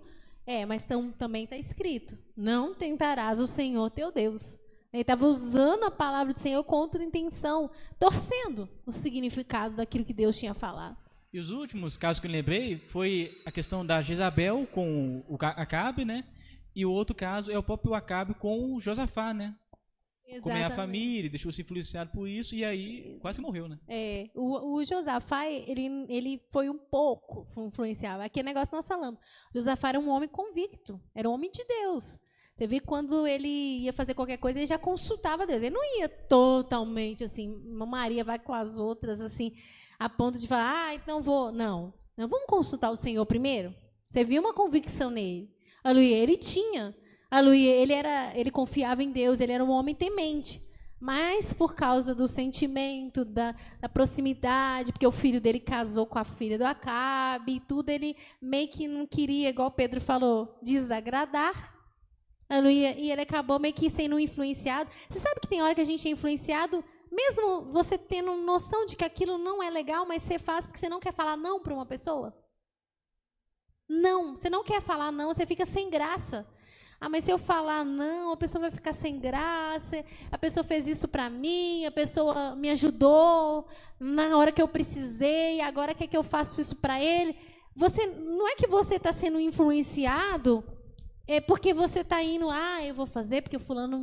Mas também está escrito, não tentarás o Senhor teu Deus. Ele estava usando a palavra do Senhor contra a intenção, torcendo o significado daquilo que Deus tinha falado. E os últimos casos que eu lembrei foi a questão da Jezabel com o Acabe, né? E o outro caso é o próprio Acabe com o Josafá, né? Comeu a família, deixou-se influenciado por isso e aí quase morreu, né? O Josafá, ele foi um pouco influenciado. Aquele negócio que nós falamos. O Josafá era um homem convicto, era um homem de Deus. Você vê que quando ele ia fazer qualquer coisa, ele já consultava Deus. Ele não ia totalmente assim, Maria vai com as outras, assim, a ponto de falar, então vou. Não, vamos consultar o Senhor primeiro? Você viu uma convicção nele. Aleluia, ele tinha. Aleluia, ele confiava em Deus, ele era um homem temente. Mas por causa do sentimento, da proximidade, porque o filho dele casou com a filha do Acabe e tudo, ele meio que não queria, igual Pedro falou, desagradar. Aleluia, e ele acabou meio que sendo influenciado. Você sabe que tem hora que a gente é influenciado, mesmo você tendo noção de que aquilo não é legal, mas você faz porque você não quer falar não para uma pessoa? Não, você não quer falar não, você fica sem graça. Mas se eu falar não, a pessoa vai ficar sem graça, a pessoa fez isso para mim, a pessoa me ajudou na hora que eu precisei, agora quer que eu faça isso para ele. Não é que você está sendo influenciado porque você está indo, eu vou fazer porque o fulano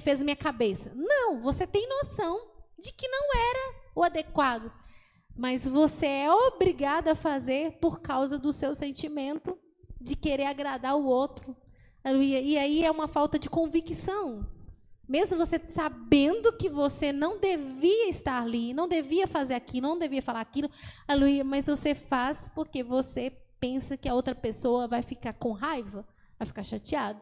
fez minha cabeça. Não, você tem noção de que não era o adequado, mas você é obrigado a fazer por causa do seu sentimento de querer agradar o outro. E aí é uma falta de convicção. Mesmo você sabendo que você não devia estar ali, não devia fazer aquilo, não devia falar aquilo, mas você faz porque você pensa que a outra pessoa vai ficar com raiva, vai ficar chateado.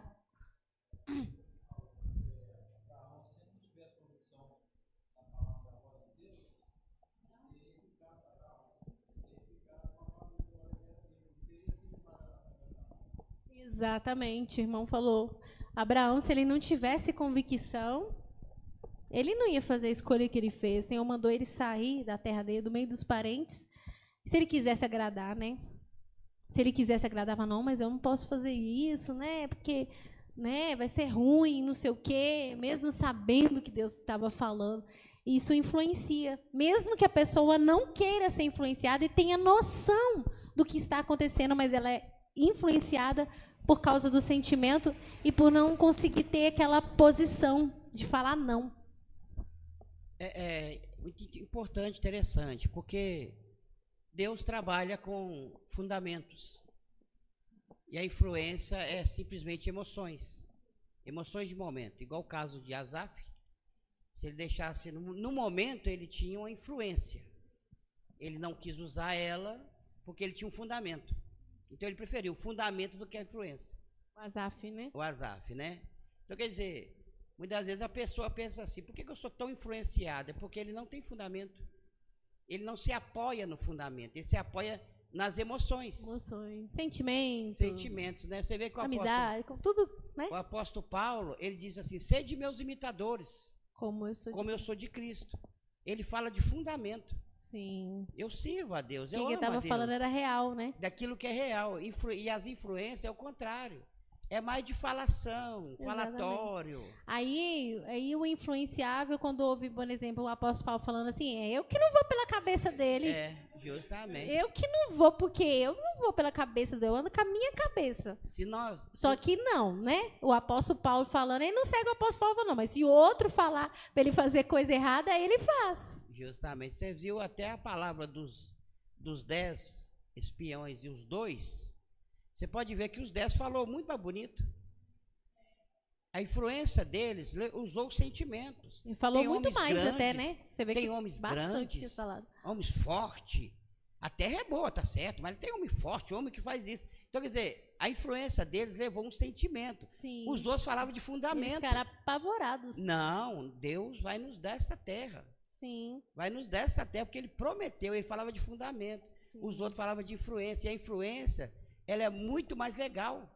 Exatamente, o irmão falou. Abraão, se ele não tivesse convicção, ele não ia fazer a escolha que ele fez. O Senhor mandou ele sair da terra dele, do meio dos parentes. Se ele quisesse agradar, né? Se ele quisesse agradar, não, mas eu não posso fazer isso, né? Porque, vai ser ruim, não sei o quê, mesmo sabendo que Deus estava falando. Isso influencia. Mesmo que a pessoa não queira ser influenciada e tenha noção do que está acontecendo, mas ela é influenciada por causa do sentimento e por não conseguir ter aquela posição de falar não. É muito importante, interessante, porque Deus trabalha com fundamentos. E a influência é simplesmente emoções. Emoções de momento. Igual o caso de Asaf. Se ele deixasse, no momento ele tinha uma influência. Ele não quis usar ela porque ele tinha um fundamento. Então ele preferiu o fundamento do que a influência. O Asaf, né? O Asaf, né? Então quer dizer, Muitas vezes a pessoa pensa assim, por que que eu sou tão influenciado? É porque ele não tem fundamento. Ele não se apoia no fundamento, ele se apoia nas emoções. Emoções, sentimentos. Sentimentos, né? Você vê que Amizade, com tudo, né? o apóstolo Paulo, ele diz assim, sede meus imitadores, Como eu sou. como eu sou de Cristo. Ele fala de fundamento. Sim. Eu sirvo a Deus, eu Quem amo estava a Deus. falando era real, né? Daquilo que é real. E as influências é o contrário. É mais de falação, Exatamente. falatório. Aí o influenciável, quando ouve, por exemplo, o apóstolo Paulo falando assim, eu que não vou pela cabeça dele. É, justamente. Eu que não vou, porque eu não vou pela cabeça dele, eu ando com a minha cabeça. Se nós, Só que não, né? O apóstolo Paulo falando, ele não segue o apóstolo Paulo, não. Mas se o outro falar para ele fazer coisa errada, aí ele faz. justamente, você viu até a palavra dos 10 espiões e os 2, você pode ver que os 10 falou muito mais bonito. A influência deles usou os sentimentos. Ele falou Tem muito homens mais grandes, até, né? Você vê tem que homens bastante grandes, que falado. homens fortes. A terra é boa, tá certo, mas tem homem forte, homem que faz isso. Então, quer dizer, a influência deles levou um sentimento. Sim. Os outros falavam de Eles fundamento. ficaram apavorados. Não, Deus vai nos dar essa terra. Sim. Vai nos dar essa terra, porque ele prometeu, ele falava de fundamento. Sim. Os outros falavam de influência. E a influência, ela é muito mais legal.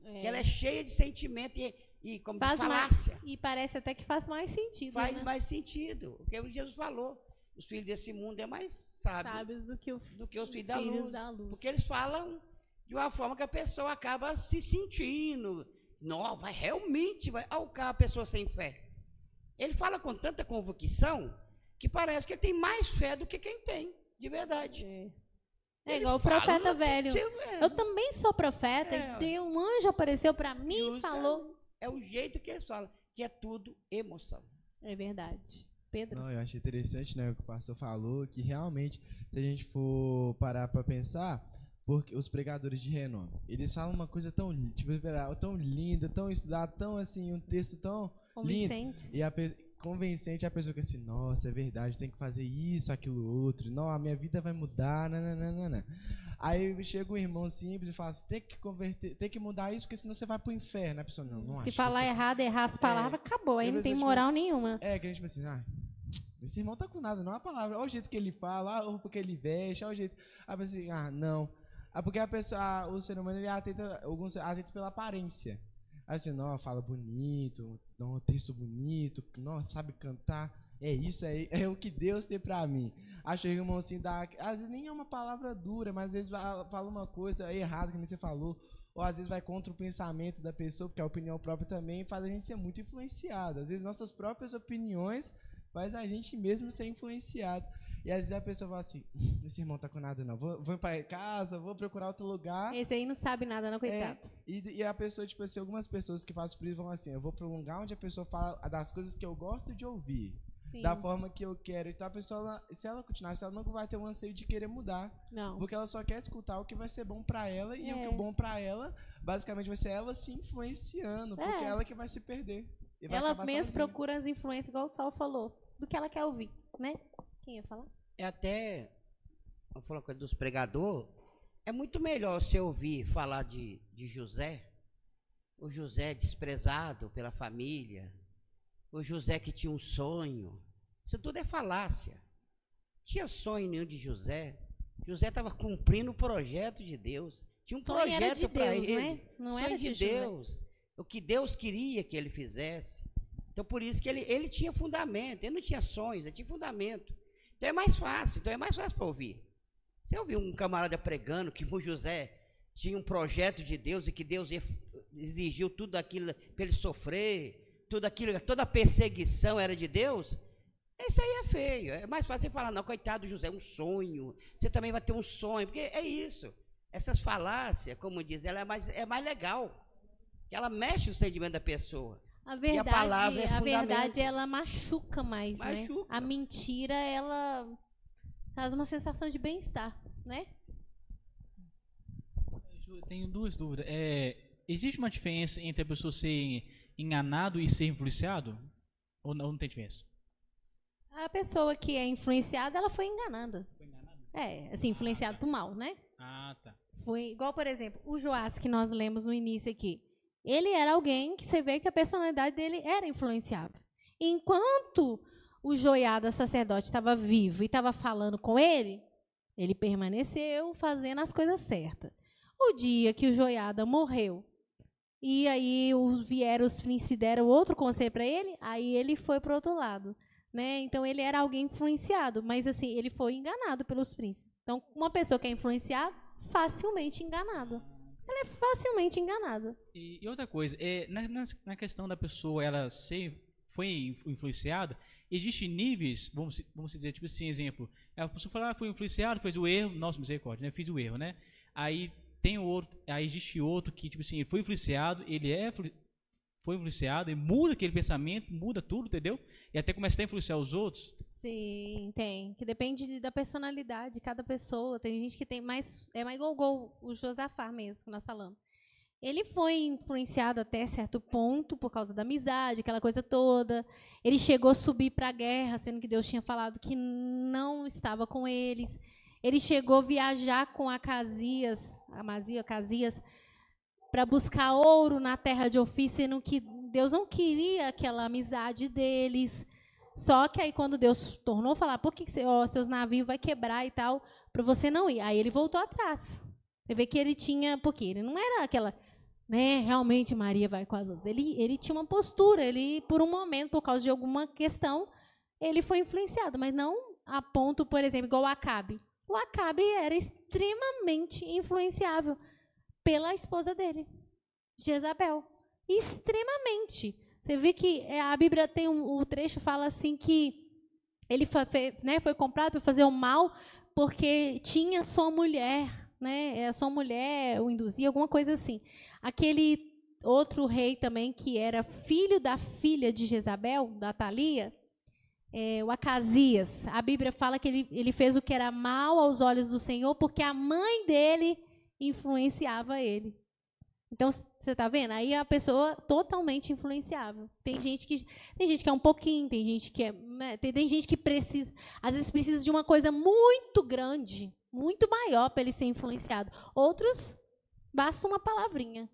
Porque ela é cheia de sentimento e como diz, Faz falácia. E parece até que faz mais sentido. Faz né? mais sentido. Porque o Jesus falou. Os filhos desse mundo é mais sábios Sábios do que os filhos filhos da da luz. luz. Porque eles falam de uma forma que a pessoa acaba se sentindo. Não, vai realmente, vai. Olha a pessoa sem fé. Ele fala com tanta convicção que parece que ele tem mais fé do que quem tem, de verdade. É Ele igual o fala, profeta velho. é, Eu também sou profeta É. e um anjo apareceu para mim e justa- falou. É o jeito que eles falam, que é tudo emoção. É verdade. Pedro? Não, eu achei interessante, né, o que o pastor falou, que realmente, se a gente for parar para pensar, porque os pregadores de renome, eles falam uma coisa tão, tão linda, tão estudada, tão assim, um texto tão Convincentes. lindo, e convincente, a pessoa que assim, nossa, é verdade, tem que fazer isso, aquilo, outro, não, a minha vida vai mudar, nananana. Aí chega um irmão simples e fala assim, tem que converter, tem que mudar isso, porque senão você vai pro inferno. A pessoa, não Se acho falar isso. errado, errar as palavras, acabou. Aí Às não vezes tem eu te moral nenhuma. É, que a gente pensa assim, esse irmão tá com nada, não é a palavra. Olha o jeito que ele fala, olha o roupa que ele veste, olha o jeito. Aí pensa assim, não. Porque a pessoa, o ser humano, ele atenta pela aparência. Assim, não, fala bonito, não, texto bonito, não, sabe cantar. É isso aí, é o que Deus tem pra mim. Acho que o irmão assim, às vezes nem é uma palavra dura, mas às vezes fala uma coisa errada, que nem você falou. Ou às vezes vai contra o pensamento da pessoa, porque a opinião própria também faz a gente ser muito influenciado. Às vezes nossas próprias opiniões faz a gente mesmo ser influenciado. E às vezes a pessoa fala assim, esse irmão tá com nada não, vou para casa, vou procurar outro lugar. Esse aí não sabe nada, não, coitado. E a pessoa, tipo assim, algumas pessoas que fazem por isso vão assim, eu vou para um lugar onde a pessoa fala das coisas que eu gosto de ouvir. Sim. Da forma que eu quero. Então a pessoa, se ela continuar, ela não vai ter um anseio de querer mudar. Não. Porque ela só quer escutar o que vai ser bom pra ela. E o que é bom pra ela, basicamente, vai ser ela se influenciando. Porque é ela que vai se perder. E vai Ela acabar mesmo sozinha. procura as influências, igual o Saul falou, do que ela quer ouvir, né? Quem ia falar? É até, vamos falar uma coisa dos pregadores, é muito melhor você ouvir falar de José, o José desprezado pela família, o José que tinha um sonho. Isso tudo é falácia. Não tinha sonho nenhum de José. José estava cumprindo o projeto de Deus. Tinha um Sonho era de projeto para Deus, ele. né? Não Sonho era de de José. Deus. O que Deus queria que ele fizesse. Então, por isso que ele tinha fundamento. Ele não tinha sonhos, ele tinha fundamento. Então, é mais fácil. Então, é mais fácil para ouvir. Você ouviu um camarada pregando que o José tinha um projeto de Deus e que Deus exigiu tudo aquilo para ele sofrer, tudo aquilo, toda a perseguição era de Deus, isso aí é feio. É mais fácil você falar, não, coitado do José, um sonho, você também vai ter um sonho, porque é isso. Essas falácias, como diz, ela é mais legal, que ela mexe no sentimento da pessoa. A verdade, palavra é a fundamento. verdade, ela machuca mais, né? Machuca. A mentira, ela traz uma sensação de bem-estar, né? Eu tenho duas dúvidas. Existe uma diferença entre a pessoa ser enganado e ser influenciado? Ou não tem diferença? A pessoa que é influenciada, ela foi enganada. Foi enganado? Assim, influenciado pro mal, né? Ah, tá. Foi igual, por exemplo, o Joás que nós lemos no início aqui. Ele era alguém que você vê que a personalidade dele era influenciável. Enquanto o Joiada sacerdote estava vivo e estava falando com ele, ele permaneceu fazendo as coisas certas. O dia que o Joiada morreu, e aí vieram os príncipes e deram outro conselho para ele, aí ele foi para o outro lado. Né? Então, ele era alguém influenciado, mas assim, ele foi enganado pelos príncipes. Então, uma pessoa que é influenciada, facilmente enganada. Ela é facilmente enganada. E outra coisa, na questão da pessoa ela foi influenciada, existem níveis, vamos dizer, tipo assim, exemplo, a pessoa fala, foi influenciado, fez o erro, nossa, misericórdia, né? Fiz o erro, né? Aí tem outro, aí existe outro que, tipo assim, foi influenciado, foi influenciado e muda aquele pensamento, muda tudo, entendeu? E até começa a influenciar os outros. Sim, tem. Que depende da personalidade de cada pessoa. Tem gente que tem mais... É mais igual o Josafá mesmo, que nós falamos. Ele foi influenciado até certo ponto por causa da amizade, aquela coisa toda. Ele chegou a subir para a guerra, sendo que Deus tinha falado que não estava com eles. Ele chegou a viajar com Acasias, para buscar ouro na terra de Ofir, sendo que Deus não queria aquela amizade deles. Só que aí quando Deus tornou a falar, por que seus navios vai quebrar e tal, para você não ir? Aí ele voltou atrás. Você vê que ele tinha, porque ele não era aquela, né, realmente Maria vai com as outras. Ele tinha uma postura, ele por um momento, por causa de alguma questão, ele foi influenciado, mas não a ponto, por exemplo, igual o Acabe. O Acabe era extremamente influenciável pela esposa dele, Jezabel. Extremamente. Você vê que a Bíblia tem o trecho fala assim que ele foi comprado para fazer o mal porque tinha sua mulher, né? A sua mulher o induzia, alguma coisa assim. Aquele outro rei também que era filho da filha de Jezabel, da Atalia, o Acasias. A Bíblia fala que ele fez o que era mal aos olhos do Senhor porque a mãe dele influenciava ele. Então, você está vendo? Aí a pessoa totalmente influenciável. Tem gente que é um pouquinho, tem gente que tem gente que precisa, às vezes precisa de uma coisa muito grande, muito maior para ele ser influenciado. Outros, basta uma palavrinha.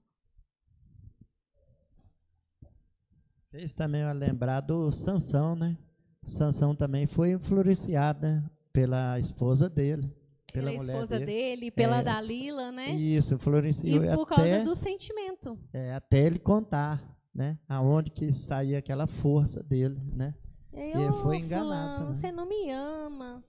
Fez também a lembrar do Sansão, né? Sansão também foi influenciada pela esposa dele. Pela esposa dele, pela Dalila, né? Isso, influenciou. E por causa do sentimento. Até ele contar, né? Aonde que saía aquela força dele, né? E ele foi enganado. Fulano, você não me ama,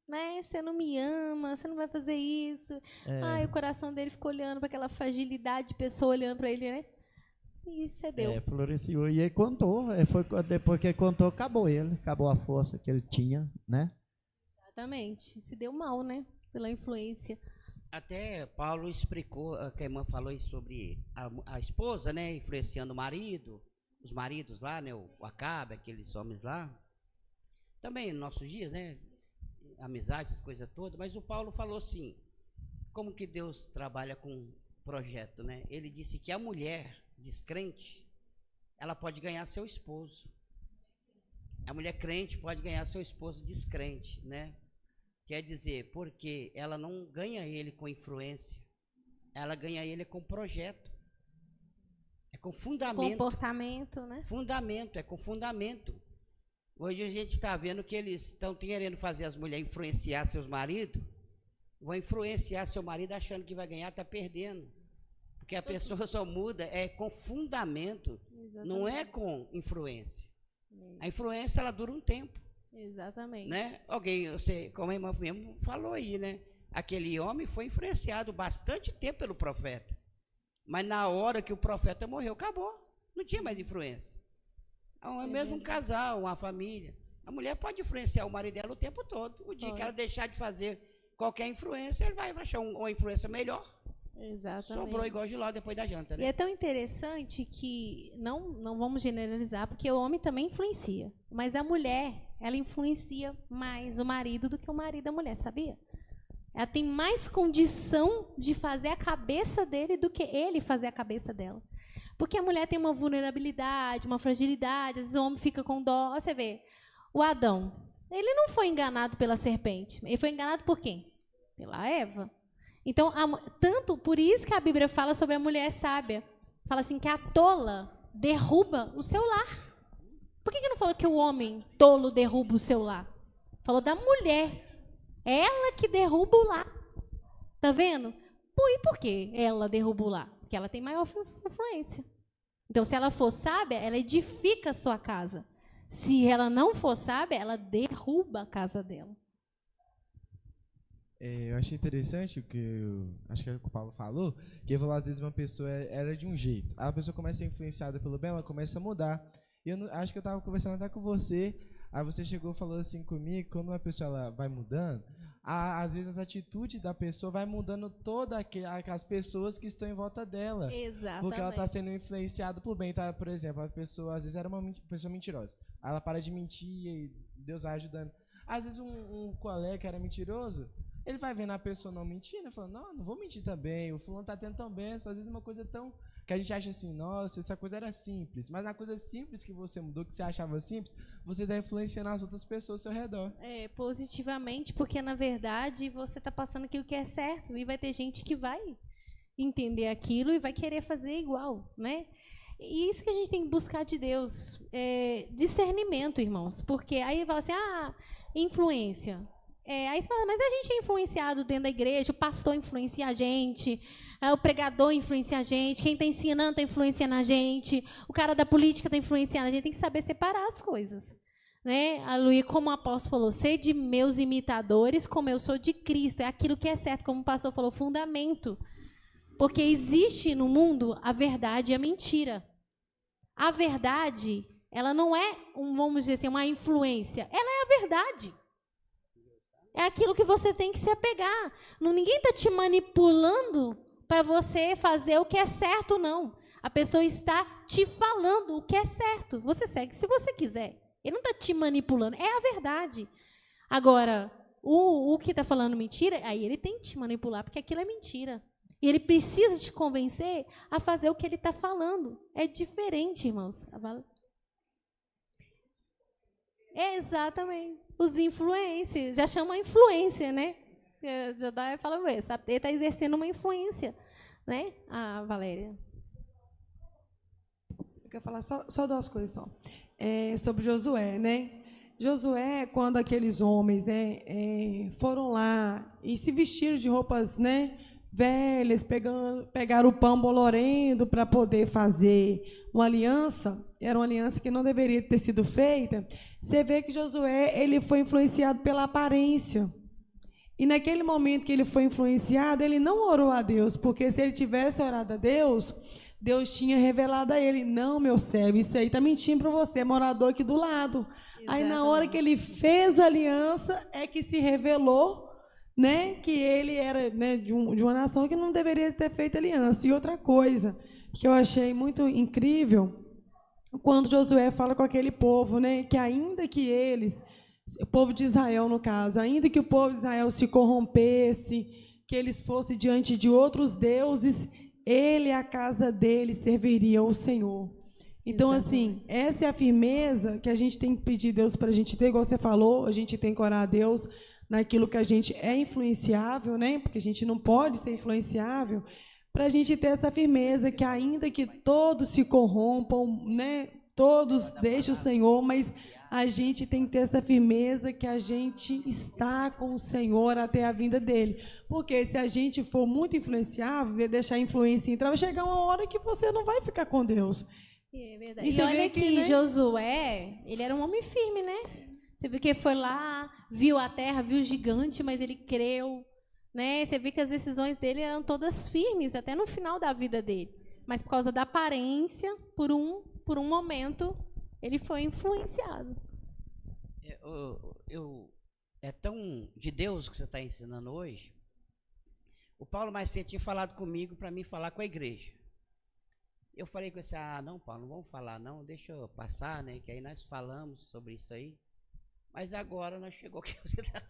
né? Você não me ama, você não vai fazer isso. Ai, o coração dele ficou olhando para aquela fragilidade de pessoa olhando para ele, né? E cedeu. Floresceu. E ele contou. Depois que ele contou, acabou a força que ele tinha, né? Exatamente. Se deu mal, né? Pela influência. Até Paulo explicou, que a irmã falou sobre a esposa, né, influenciando o marido, os maridos lá, né, o Acabe, aqueles homens lá. Também nos nossos dias, né, amizade, essas coisas todas, mas o Paulo falou assim, como que Deus trabalha com projeto, né? Ele disse que a mulher descrente, ela pode ganhar seu esposo. A mulher crente pode ganhar seu esposo descrente, né? Quer dizer, porque ela não ganha ele com influência, ela ganha ele com projeto, é com fundamento. Comportamento, né? Fundamento, é com fundamento. Hoje a gente está vendo que eles estão querendo fazer as mulheres influenciar seus maridos, vão influenciar seu marido achando que vai ganhar, está perdendo. Porque a pessoa só muda com fundamento, exatamente, não é com influência. A influência, ela dura um tempo. Exatamente. Né? Como a irmã mesmo falou aí, né? Aquele homem foi influenciado bastante tempo pelo profeta. Mas na hora que o profeta morreu, acabou. Não tinha mais influência. É mesmo um casal, uma família. A mulher pode influenciar o marido dela o tempo todo. O dia que ela deixar de fazer qualquer influência, ele vai achar uma influência melhor. Exatamente. Sobrou igual de lá depois da janta, né? E é tão interessante que não vamos generalizar, porque o homem também influencia. Mas a mulher, ela influencia mais o marido do que o marido a mulher, sabia? Ela tem mais condição de fazer a cabeça dele do que ele fazer a cabeça dela. Porque a mulher tem uma vulnerabilidade, uma fragilidade, às vezes o homem fica com dó. Você vê, o Adão, ele não foi enganado pela serpente. Ele foi enganado por quem? Pela Eva. Então, tanto por isso que a Bíblia fala sobre a mulher sábia. Fala assim que a tola derruba o seu lar. Por que não falou que o homem tolo derruba o seu lar? Falou da mulher. É ela que derruba o lar. Tá vendo? E por que ela derruba o lar? Porque ela tem maior influência. Então, se ela for sábia, ela edifica a sua casa. Se ela não for sábia, ela derruba a casa dela. Eu achei interessante o que acho que é o que o Paulo falou, que ele falou, às vezes uma pessoa era de um jeito, a pessoa começa a ser influenciada pelo bem, ela começa a mudar. Acho que eu estava conversando até com você, aí você chegou e falou assim comigo, quando uma pessoa ela vai mudando, às vezes a atitude da pessoa vai mudando todas aquelas pessoas que estão em volta dela. Exatamente. Porque ela está sendo influenciada por bem. Tá? Por exemplo, a pessoa às vezes era uma pessoa mentirosa. Ela para de mentir e Deus vai ajudando. Às vezes um colega que era mentiroso, ele vai vendo a pessoa não mentindo, falando, não vou mentir também, o fulano está tendo tão bem, às vezes uma coisa tão... que a gente acha assim, nossa, essa coisa era simples, mas na coisa simples que você mudou, que você achava simples, você está influenciando as outras pessoas ao seu redor. Positivamente, porque na verdade você está passando aquilo que é certo e vai ter gente que vai entender aquilo e vai querer fazer igual, né? E isso que a gente tem que buscar de Deus, discernimento, irmãos, porque aí fala assim, influência. Aí você fala, mas a gente é influenciado dentro da igreja, o pastor influencia a gente, o pregador influencia a gente, quem está ensinando está influenciando a gente, o cara da política está influenciando a gente, tem que saber separar as coisas. Né? A Luí, como o apóstolo falou, sede meus imitadores, como eu sou de Cristo, é aquilo que é certo, como o pastor falou, fundamento. Porque existe no mundo a verdade e a mentira. A verdade, ela não é, vamos dizer assim, uma influência, ela é a verdade. É aquilo que você tem que se apegar. Ninguém está te manipulando para você fazer o que é certo, não. A pessoa está te falando o que é certo. Você segue se você quiser. Ele não está te manipulando. É a verdade. Agora, o que está falando mentira, aí ele tem que te manipular, porque aquilo é mentira. E ele precisa te convencer a fazer o que ele está falando. É diferente, irmãos. Exatamente. Os influencers, já chama influência, né? Já dá, fala, ele está exercendo uma influência, né? A Valéria. Eu quero falar só duas coisas só. Sobre Josué, né? Josué, quando aqueles homens, né, foram lá e se vestiram de roupas, né, velhas, pegaram o pão bolorento para poder fazer uma aliança, era uma aliança que não deveria ter sido feita. Você vê que Josué ele foi influenciado pela aparência. E naquele momento que ele foi influenciado, ele não orou a Deus, porque se ele tivesse orado a Deus, Deus tinha revelado a ele, não, meu servo, isso aí está mentindo para você, é morador aqui do lado. Exatamente. Aí, na hora que ele fez a aliança, é que se revelou, né, que ele era, né, de uma nação que não deveria ter feito aliança. E outra coisa que eu achei muito incrível, quando Josué fala com aquele povo, né, que ainda que eles, o povo de Israel, no caso, ainda que o povo de Israel se corrompesse, que eles fossem diante de outros deuses, ele e a casa dele serviriam ao Senhor. Então, assim, essa é a firmeza que a gente tem que pedir a Deus para a gente ter, igual você falou, a gente tem que orar a Deus naquilo que a gente é influenciável, né? Porque a gente não pode ser influenciável, para a gente ter essa firmeza que ainda que todos se corrompam, né? Todos deixem o Senhor, mas a gente tem que ter essa firmeza que a gente está com o Senhor até a vinda dele. Porque se a gente for muito influenciável, deixar a influência entrar, vai chegar uma hora que você não vai ficar com Deus. É verdade. E olha que, né, Josué, ele era um homem firme, né? Você viu que ele foi lá, viu a terra, viu o gigante, mas ele creu, né? Você viu que as decisões dele eram todas firmes, até no final da vida dele. Mas por causa da aparência, por um momento, ele foi influenciado. É tão de Deus que você está ensinando hoje. O Paulo mais cedo tinha falado comigo para mim falar com a igreja. Eu falei com ele, não, Paulo, não vamos falar não, deixa eu passar, né? Que aí nós falamos sobre isso aí. Mas agora nós chegou que você está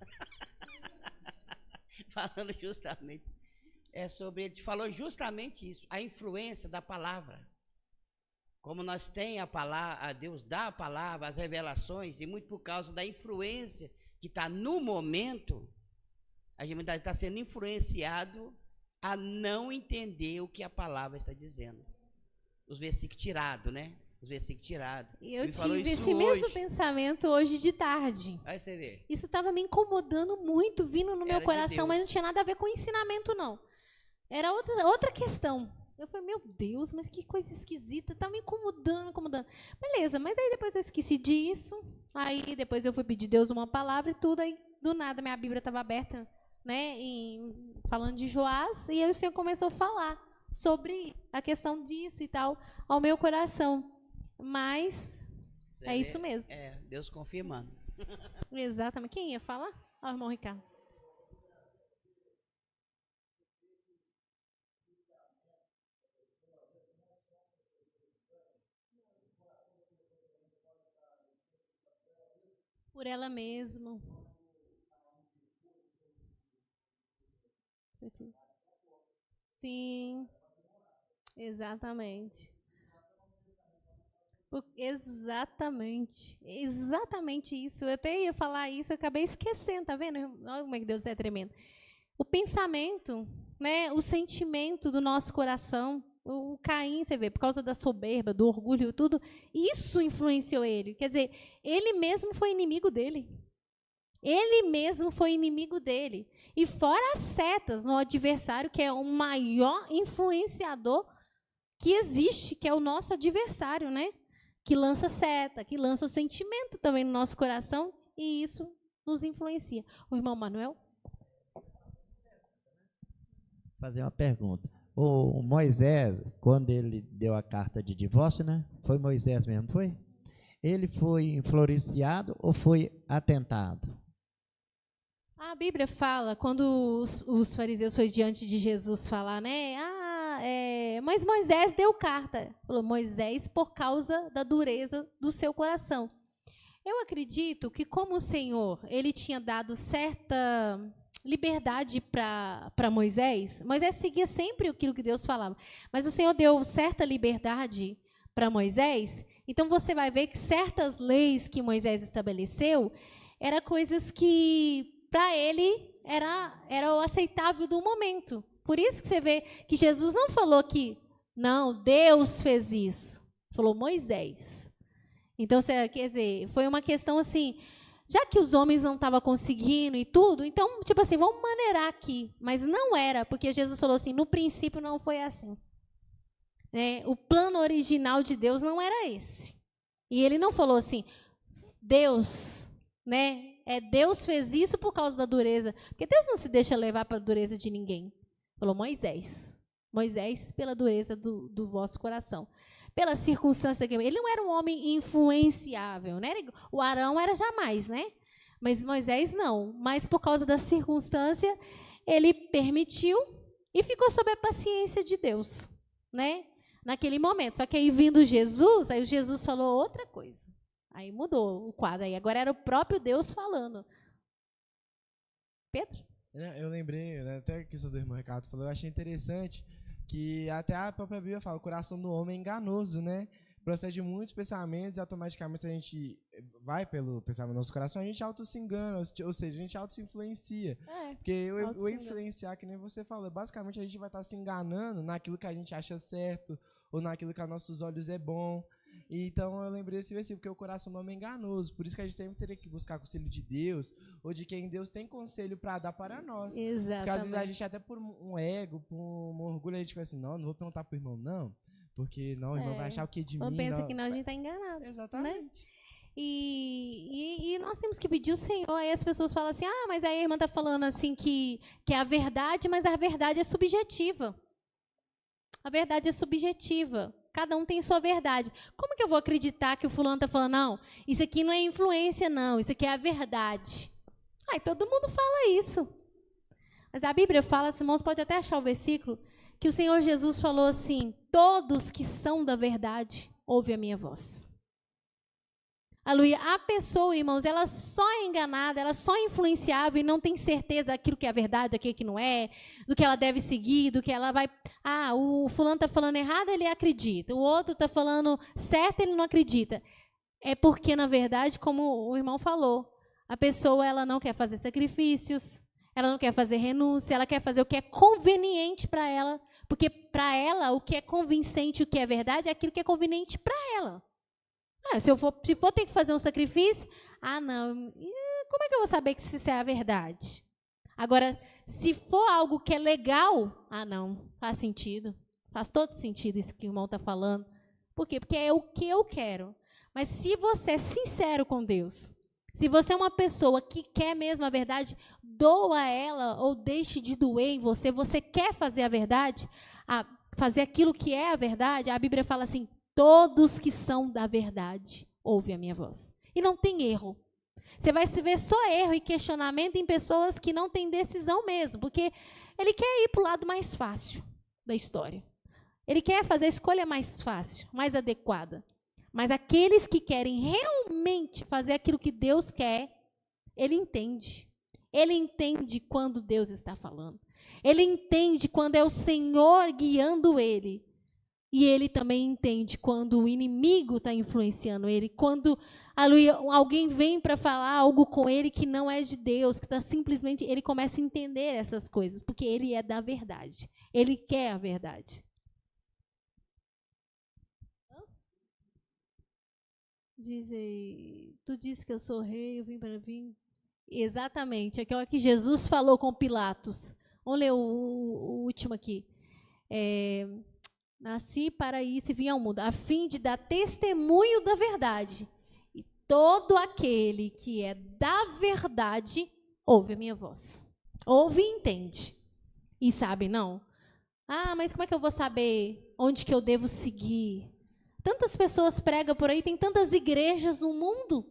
falando justamente. Ele falou justamente isso, a influência da palavra. Como nós temos a palavra, Deus dá a palavra, as revelações, e muito por causa da influência que está no momento, a humanidade está sendo influenciado a não entender o que a palavra está dizendo. os versículos tirados, né? Os versículos tirados. Eu Ele falou tive isso esse mesmo hoje. pensamento hoje de tarde. Aí você vê. Isso estava me incomodando muito, vindo no meu Era de coração, mas Deus. não tinha nada a ver com ensinamento, não. Era outra questão. Eu falei, meu Deus, mas que coisa esquisita, tá me incomodando, incomodando. Beleza, mas aí depois eu esqueci disso, aí depois eu fui pedir Deus uma palavra e tudo, aí do nada minha Bíblia estava aberta, né, falando de Joás, e aí o Senhor começou a falar sobre a questão disso e tal, ao meu coração. Mas Você é vê? isso mesmo. É, Deus confirmando. Exatamente. Quem ia falar? Ó, irmão Ricardo. Por ela mesma. Sim, exatamente. Exatamente isso. Eu até ia falar isso, eu acabei esquecendo, tá vendo? Olha como é que Deus é tremendo. O pensamento, né, o sentimento do nosso coração, o Caim, você vê, por causa da soberba, do orgulho, tudo, isso influenciou ele. Quer dizer, ele mesmo foi inimigo dele. Ele mesmo foi inimigo dele. E fora as setas no adversário, que é o maior influenciador que existe, que é o nosso adversário, né? Que lança seta, que lança sentimento também no nosso coração, e isso nos influencia. O irmão Manuel? Fazer uma pergunta. O Moisés, quando ele deu a carta de divórcio, né? Foi Moisés mesmo, foi? Ele foi influenciado ou foi atentado? A Bíblia fala, quando os fariseus foram diante de Jesus falar, né? Mas Moisés deu carta. Falou, Moisés, por causa da dureza do seu coração. Eu acredito que como o Senhor, ele tinha dado certa liberdade para Moisés, Moisés seguia sempre aquilo que Deus falava, mas o Senhor deu certa liberdade para Moisés, então você vai ver que certas leis que Moisés estabeleceu eram coisas que para ele era o aceitável do momento. Por isso que você vê que Jesus não falou que, não, Deus fez isso. Falou Moisés. Então, quer dizer, foi uma questão assim, já que os homens não estavam conseguindo e tudo, então, tipo assim, vamos maneirar aqui. Mas não era, porque Jesus falou assim, no princípio não foi assim. Né? O plano original de Deus não era esse. E ele não falou assim, Deus, né? Deus fez isso por causa da dureza. Porque Deus não se deixa levar para a dureza de ninguém. Falou Moisés. Moisés, pela dureza do vosso coração. Pela circunstância que ele não era um homem influenciável, né? O Arão era jamais, né? Mas Moisés não. Mas por causa da circunstância, ele permitiu e ficou sob a paciência de Deus, né? Naquele momento. Só que aí vindo Jesus, aí o Jesus falou outra coisa. Aí mudou o quadro aí. Agora era o próprio Deus falando. Pedro? Eu lembrei, né, até que isso do irmão Ricardo falou, eu achei interessante que até a própria Bíblia fala, o coração do homem é enganoso, né? Procede muitos pensamentos e automaticamente se a gente vai pelo pensamento do nosso coração, a gente auto-se engana, ou seja, a gente auto-se influencia. Porque o influenciar, que nem você falou, basicamente a gente vai estar se enganando naquilo que a gente acha certo ou naquilo que a nossos olhos é bom. Então eu lembrei desse versículo, porque o coração do homem é enganoso. Por isso que a gente sempre teria que buscar conselho de Deus, ou de quem Deus tem conselho para dar para nós. Exatamente. Porque às vezes a gente até por um ego, por um orgulho, a gente pensa assim, não vou perguntar pro irmão, não. Porque não, o irmão vai achar o que de Ou mim. pensa não. que não, a gente está enganado. Exatamente. Né? E nós temos que pedir o Senhor. Aí as pessoas falam assim, mas aí a irmã está falando assim que é a verdade, mas a verdade é subjetiva. A verdade é subjetiva. Cada um tem sua verdade. Como que eu vou acreditar que o fulano está falando, não, isso aqui não é influência, não, isso aqui é a verdade. Todo mundo fala isso. Mas a Bíblia fala, os irmãos podem até achar o versículo, que o Senhor Jesus falou assim, todos que são da verdade, ouvem a minha voz. Aleluia. A pessoa, irmãos, ela só é enganada, ela só é influenciável e não tem certeza daquilo que é a verdade, daquilo que não é, do que ela deve seguir, do que ela vai... o fulano está falando errado, ele acredita. O outro está falando certo, ele não acredita. É porque, na verdade, como o irmão falou, a pessoa ela não quer fazer sacrifícios, ela não quer fazer renúncia, ela quer fazer o que é conveniente para ela, Porque para ela, o que é convincente, o que é verdade, é aquilo que é conveniente para ela. Se for ter que fazer um sacrifício, não, como é que eu vou saber que isso é a verdade? Agora, se for algo que é legal, não, faz sentido. Faz todo sentido isso que o irmão está falando. Por quê? Porque é o que eu quero. Mas se você é sincero com Deus, se você é uma pessoa que quer mesmo a verdade, doa ela ou deixe de doer em você, você quer fazer a verdade, fazer aquilo que é a verdade, a Bíblia fala assim, todos que são da verdade, ouvem a minha voz. E não tem erro. Você vai se ver só erro e questionamento em pessoas que não têm decisão mesmo, porque ele quer ir para o lado mais fácil da história. Ele quer fazer a escolha mais fácil, mais adequada. Mas aqueles que querem realmente fazer aquilo que Deus quer, ele entende. Ele entende quando Deus está falando. Ele entende quando é o Senhor guiando ele. E ele também entende quando o inimigo está influenciando ele, quando alguém vem para falar algo com ele que não é de Deus, que está simplesmente, ele começa a entender essas coisas, porque ele é da verdade. Ele quer a verdade. Tu disse que eu sou rei, eu vim para vir. Exatamente, aquilo que Jesus falou com Pilatos. Vamos ler o último aqui. Nasci para isso e vim ao mundo, a fim de dar testemunho da verdade. E todo aquele que é da verdade, ouve a minha voz. Ouve e entende. E sabe, não? Mas como é que eu vou saber onde que eu devo seguir? Tantas pessoas pregam por aí, tem tantas igrejas no mundo.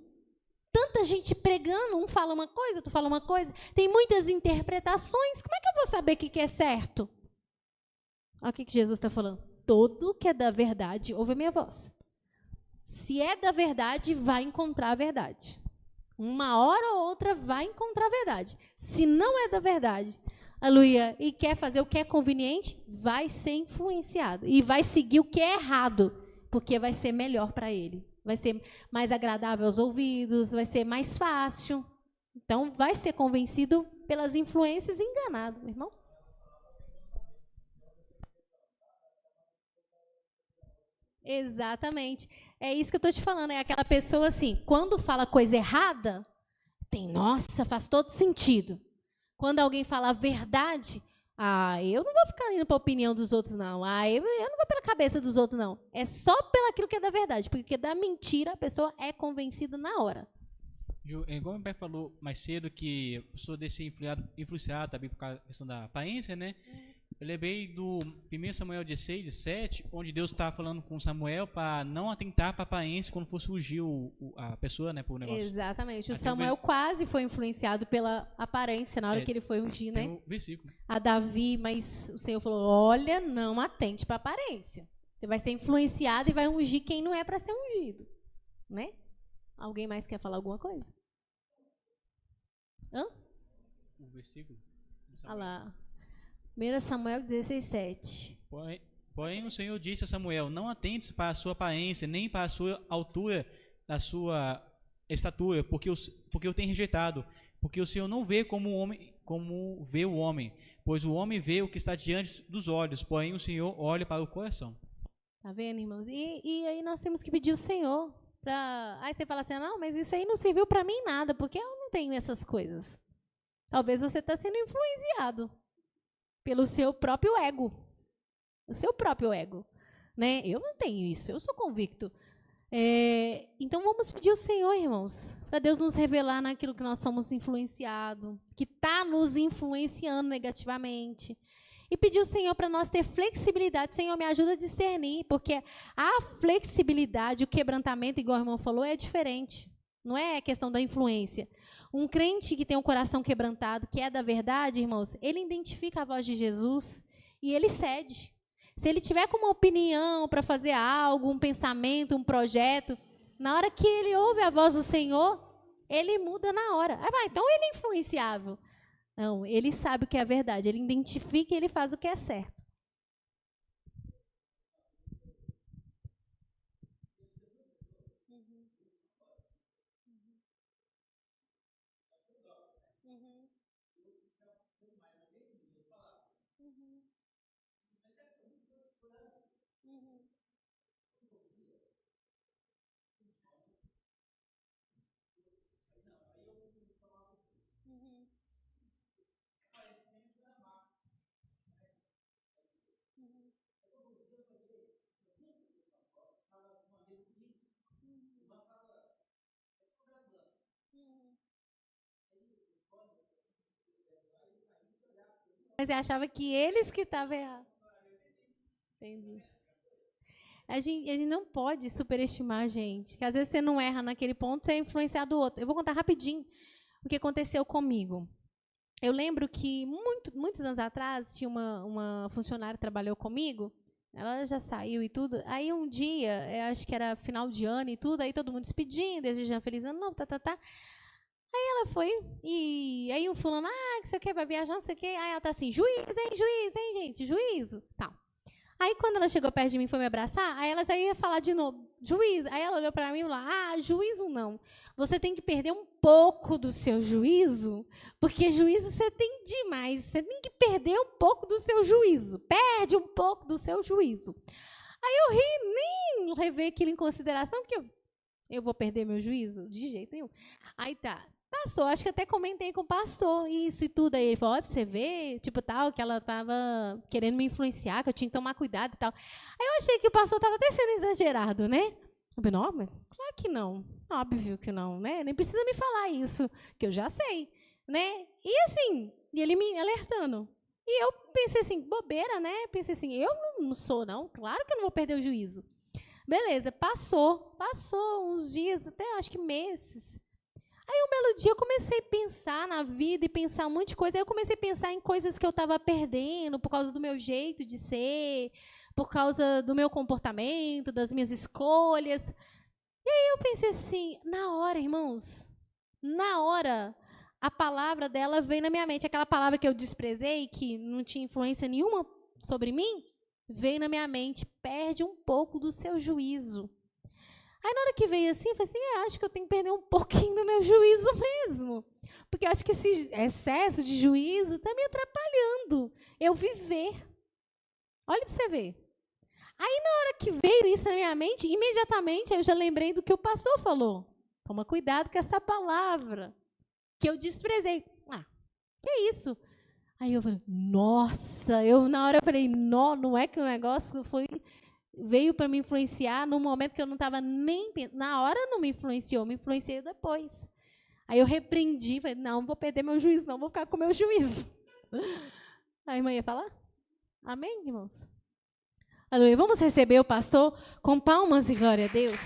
Tanta gente pregando, um fala uma coisa, outro fala uma coisa. Tem muitas interpretações. Como é que eu vou saber o que é certo? Olha o que Jesus está falando. Todo que é da verdade, ouve a minha voz. Se é da verdade, vai encontrar a verdade. Uma hora ou outra vai encontrar a verdade. Se não é da verdade, aleluia, e quer fazer o que é conveniente, vai ser influenciado. E vai seguir o que é errado, porque vai ser melhor para ele. Vai ser mais agradável aos ouvidos, vai ser mais fácil. Então, vai ser convencido pelas influências e enganado, meu irmão. Exatamente. É isso que eu estou te falando. É aquela pessoa assim, quando fala coisa errada, nossa, faz todo sentido. Quando alguém fala a verdade, eu não vou ficar indo para a opinião dos outros, não. Eu não vou pela cabeça dos outros, não. É só pelo aquilo que é da verdade. Porque da mentira, a pessoa é convencida na hora. Igual meu pai falou mais cedo, que a pessoa deve ser influenciada também por causa da questão da aparência, né? Eu lembrei do 1 Samuel 16, 7, onde Deus estava falando com Samuel para não atentar para a aparência quando fosse fugir a pessoa, né, por um negócio. Exatamente. O Samuel quase foi influenciado pela aparência na hora que ele foi ungir, né? Um versículo. A Davi, mas o Senhor falou, olha, não atente para a aparência. Você vai ser influenciado e vai ungir quem não é para ser ungido. Né? Alguém mais quer falar alguma coisa? O versículo. Olha lá. 1 Samuel 16, 7. Porém, o Senhor disse a Samuel, não atentes para a sua aparência, nem para a sua altura, da sua estatura, porque eu tenho rejeitado. Porque o Senhor não vê como vê o homem, pois o homem vê o que está diante dos olhos, porém o Senhor olha para o coração. Tá vendo, irmãos? E aí nós temos que pedir o Senhor para... Aí você fala assim, não, mas isso aí não serviu para mim nada, porque eu não tenho essas coisas. Talvez você está sendo influenciado pelo seu próprio ego. O seu próprio ego. Né? Eu não tenho isso, eu sou convicto. Então vamos pedir ao Senhor, irmãos, para Deus nos revelar naquilo que nós somos influenciados, que está nos influenciando negativamente. E pedir ao Senhor para nós ter flexibilidade. Senhor, me ajuda a discernir, porque a flexibilidade, o quebrantamento, igual o irmão falou, é diferente. Não é questão da influência. Um crente que tem um coração quebrantado, que é da verdade, irmãos, ele identifica a voz de Jesus e ele cede. Se ele tiver com uma opinião para fazer algo, um pensamento, um projeto, na hora que ele ouve a voz do Senhor, ele muda na hora. Então ele é influenciável. Não, ele sabe o que é a verdade, ele identifica e ele faz o que é certo. Mas você achava que eles que estavam errados. Entendi. A gente não pode superestimar a gente. Que às vezes você não erra naquele ponto, você é influenciado do outro. Eu vou contar rapidinho o que aconteceu comigo. Eu lembro que muitos anos atrás tinha uma funcionária que trabalhou comigo. Ela já saiu e tudo. Aí um dia, eu acho que era final de ano e tudo, aí todo mundo despedindo, desejando feliz ano novo, tá. Aí ela foi, e aí o fulano, que sei o que, vai viajar, não sei o que. Aí ela tá assim, juiz, hein, gente, juízo. Tal. Aí quando ela chegou perto de mim e foi me abraçar, aí ela já ia falar de novo, juiz. Aí ela olhou pra mim e falou, juízo não. Você tem que perder um pouco do seu juízo, porque juízo você tem demais. Você tem que perder um pouco do seu juízo. Perde um pouco do seu juízo. Aí eu ri, nem levei aquilo em consideração, que eu vou perder meu juízo? De jeito nenhum. Aí tá. Passou, acho que até comentei com o pastor isso e tudo. Aí ele falou, pra você ver, tipo tal, que ela tava querendo me influenciar, que eu tinha que tomar cuidado e tal. Aí eu achei que o pastor tava até sendo exagerado, né? Eu falei, não, mas claro que não. Óbvio que não, né? Nem precisa me falar isso, que eu já sei, né? E assim, e ele me alertando. E eu pensei assim, bobeira, né? Pensei assim, eu não sou, não. Claro que eu não vou perder o juízo. Beleza, passou uns dias, até acho que meses. Aí, um belo dia, eu comecei a pensar na vida e pensar um monte de coisa. Aí, eu comecei a pensar em coisas que eu estava perdendo por causa do meu jeito de ser, por causa do meu comportamento, das minhas escolhas. E aí, eu pensei assim, na hora, irmãos, na hora, a palavra dela veio na minha mente. Aquela palavra que eu desprezei, que não tinha influência nenhuma sobre mim, veio na minha mente. Perde um pouco do seu juízo. Aí, na hora que veio assim, eu falei assim, acho que eu tenho que perder um pouquinho do meu juízo mesmo. Porque eu acho que esse excesso de juízo está me atrapalhando eu viver. Olha para você ver. Aí, na hora que veio isso na minha mente, imediatamente eu já lembrei do que o pastor falou. Toma cuidado com essa palavra que eu desprezei. Que é isso? Aí eu falei, nossa, na hora eu falei, não é que o negócio veio para me influenciar num momento que eu não estava nem pensando. Na hora não me influenciou, me influenciou depois. Aí eu repreendi, falei, não vou perder meu juízo, não vou ficar com meu juízo. A irmã ia falar? Amém, irmãos? Aleluia. Vamos receber o pastor com palmas e glória a Deus.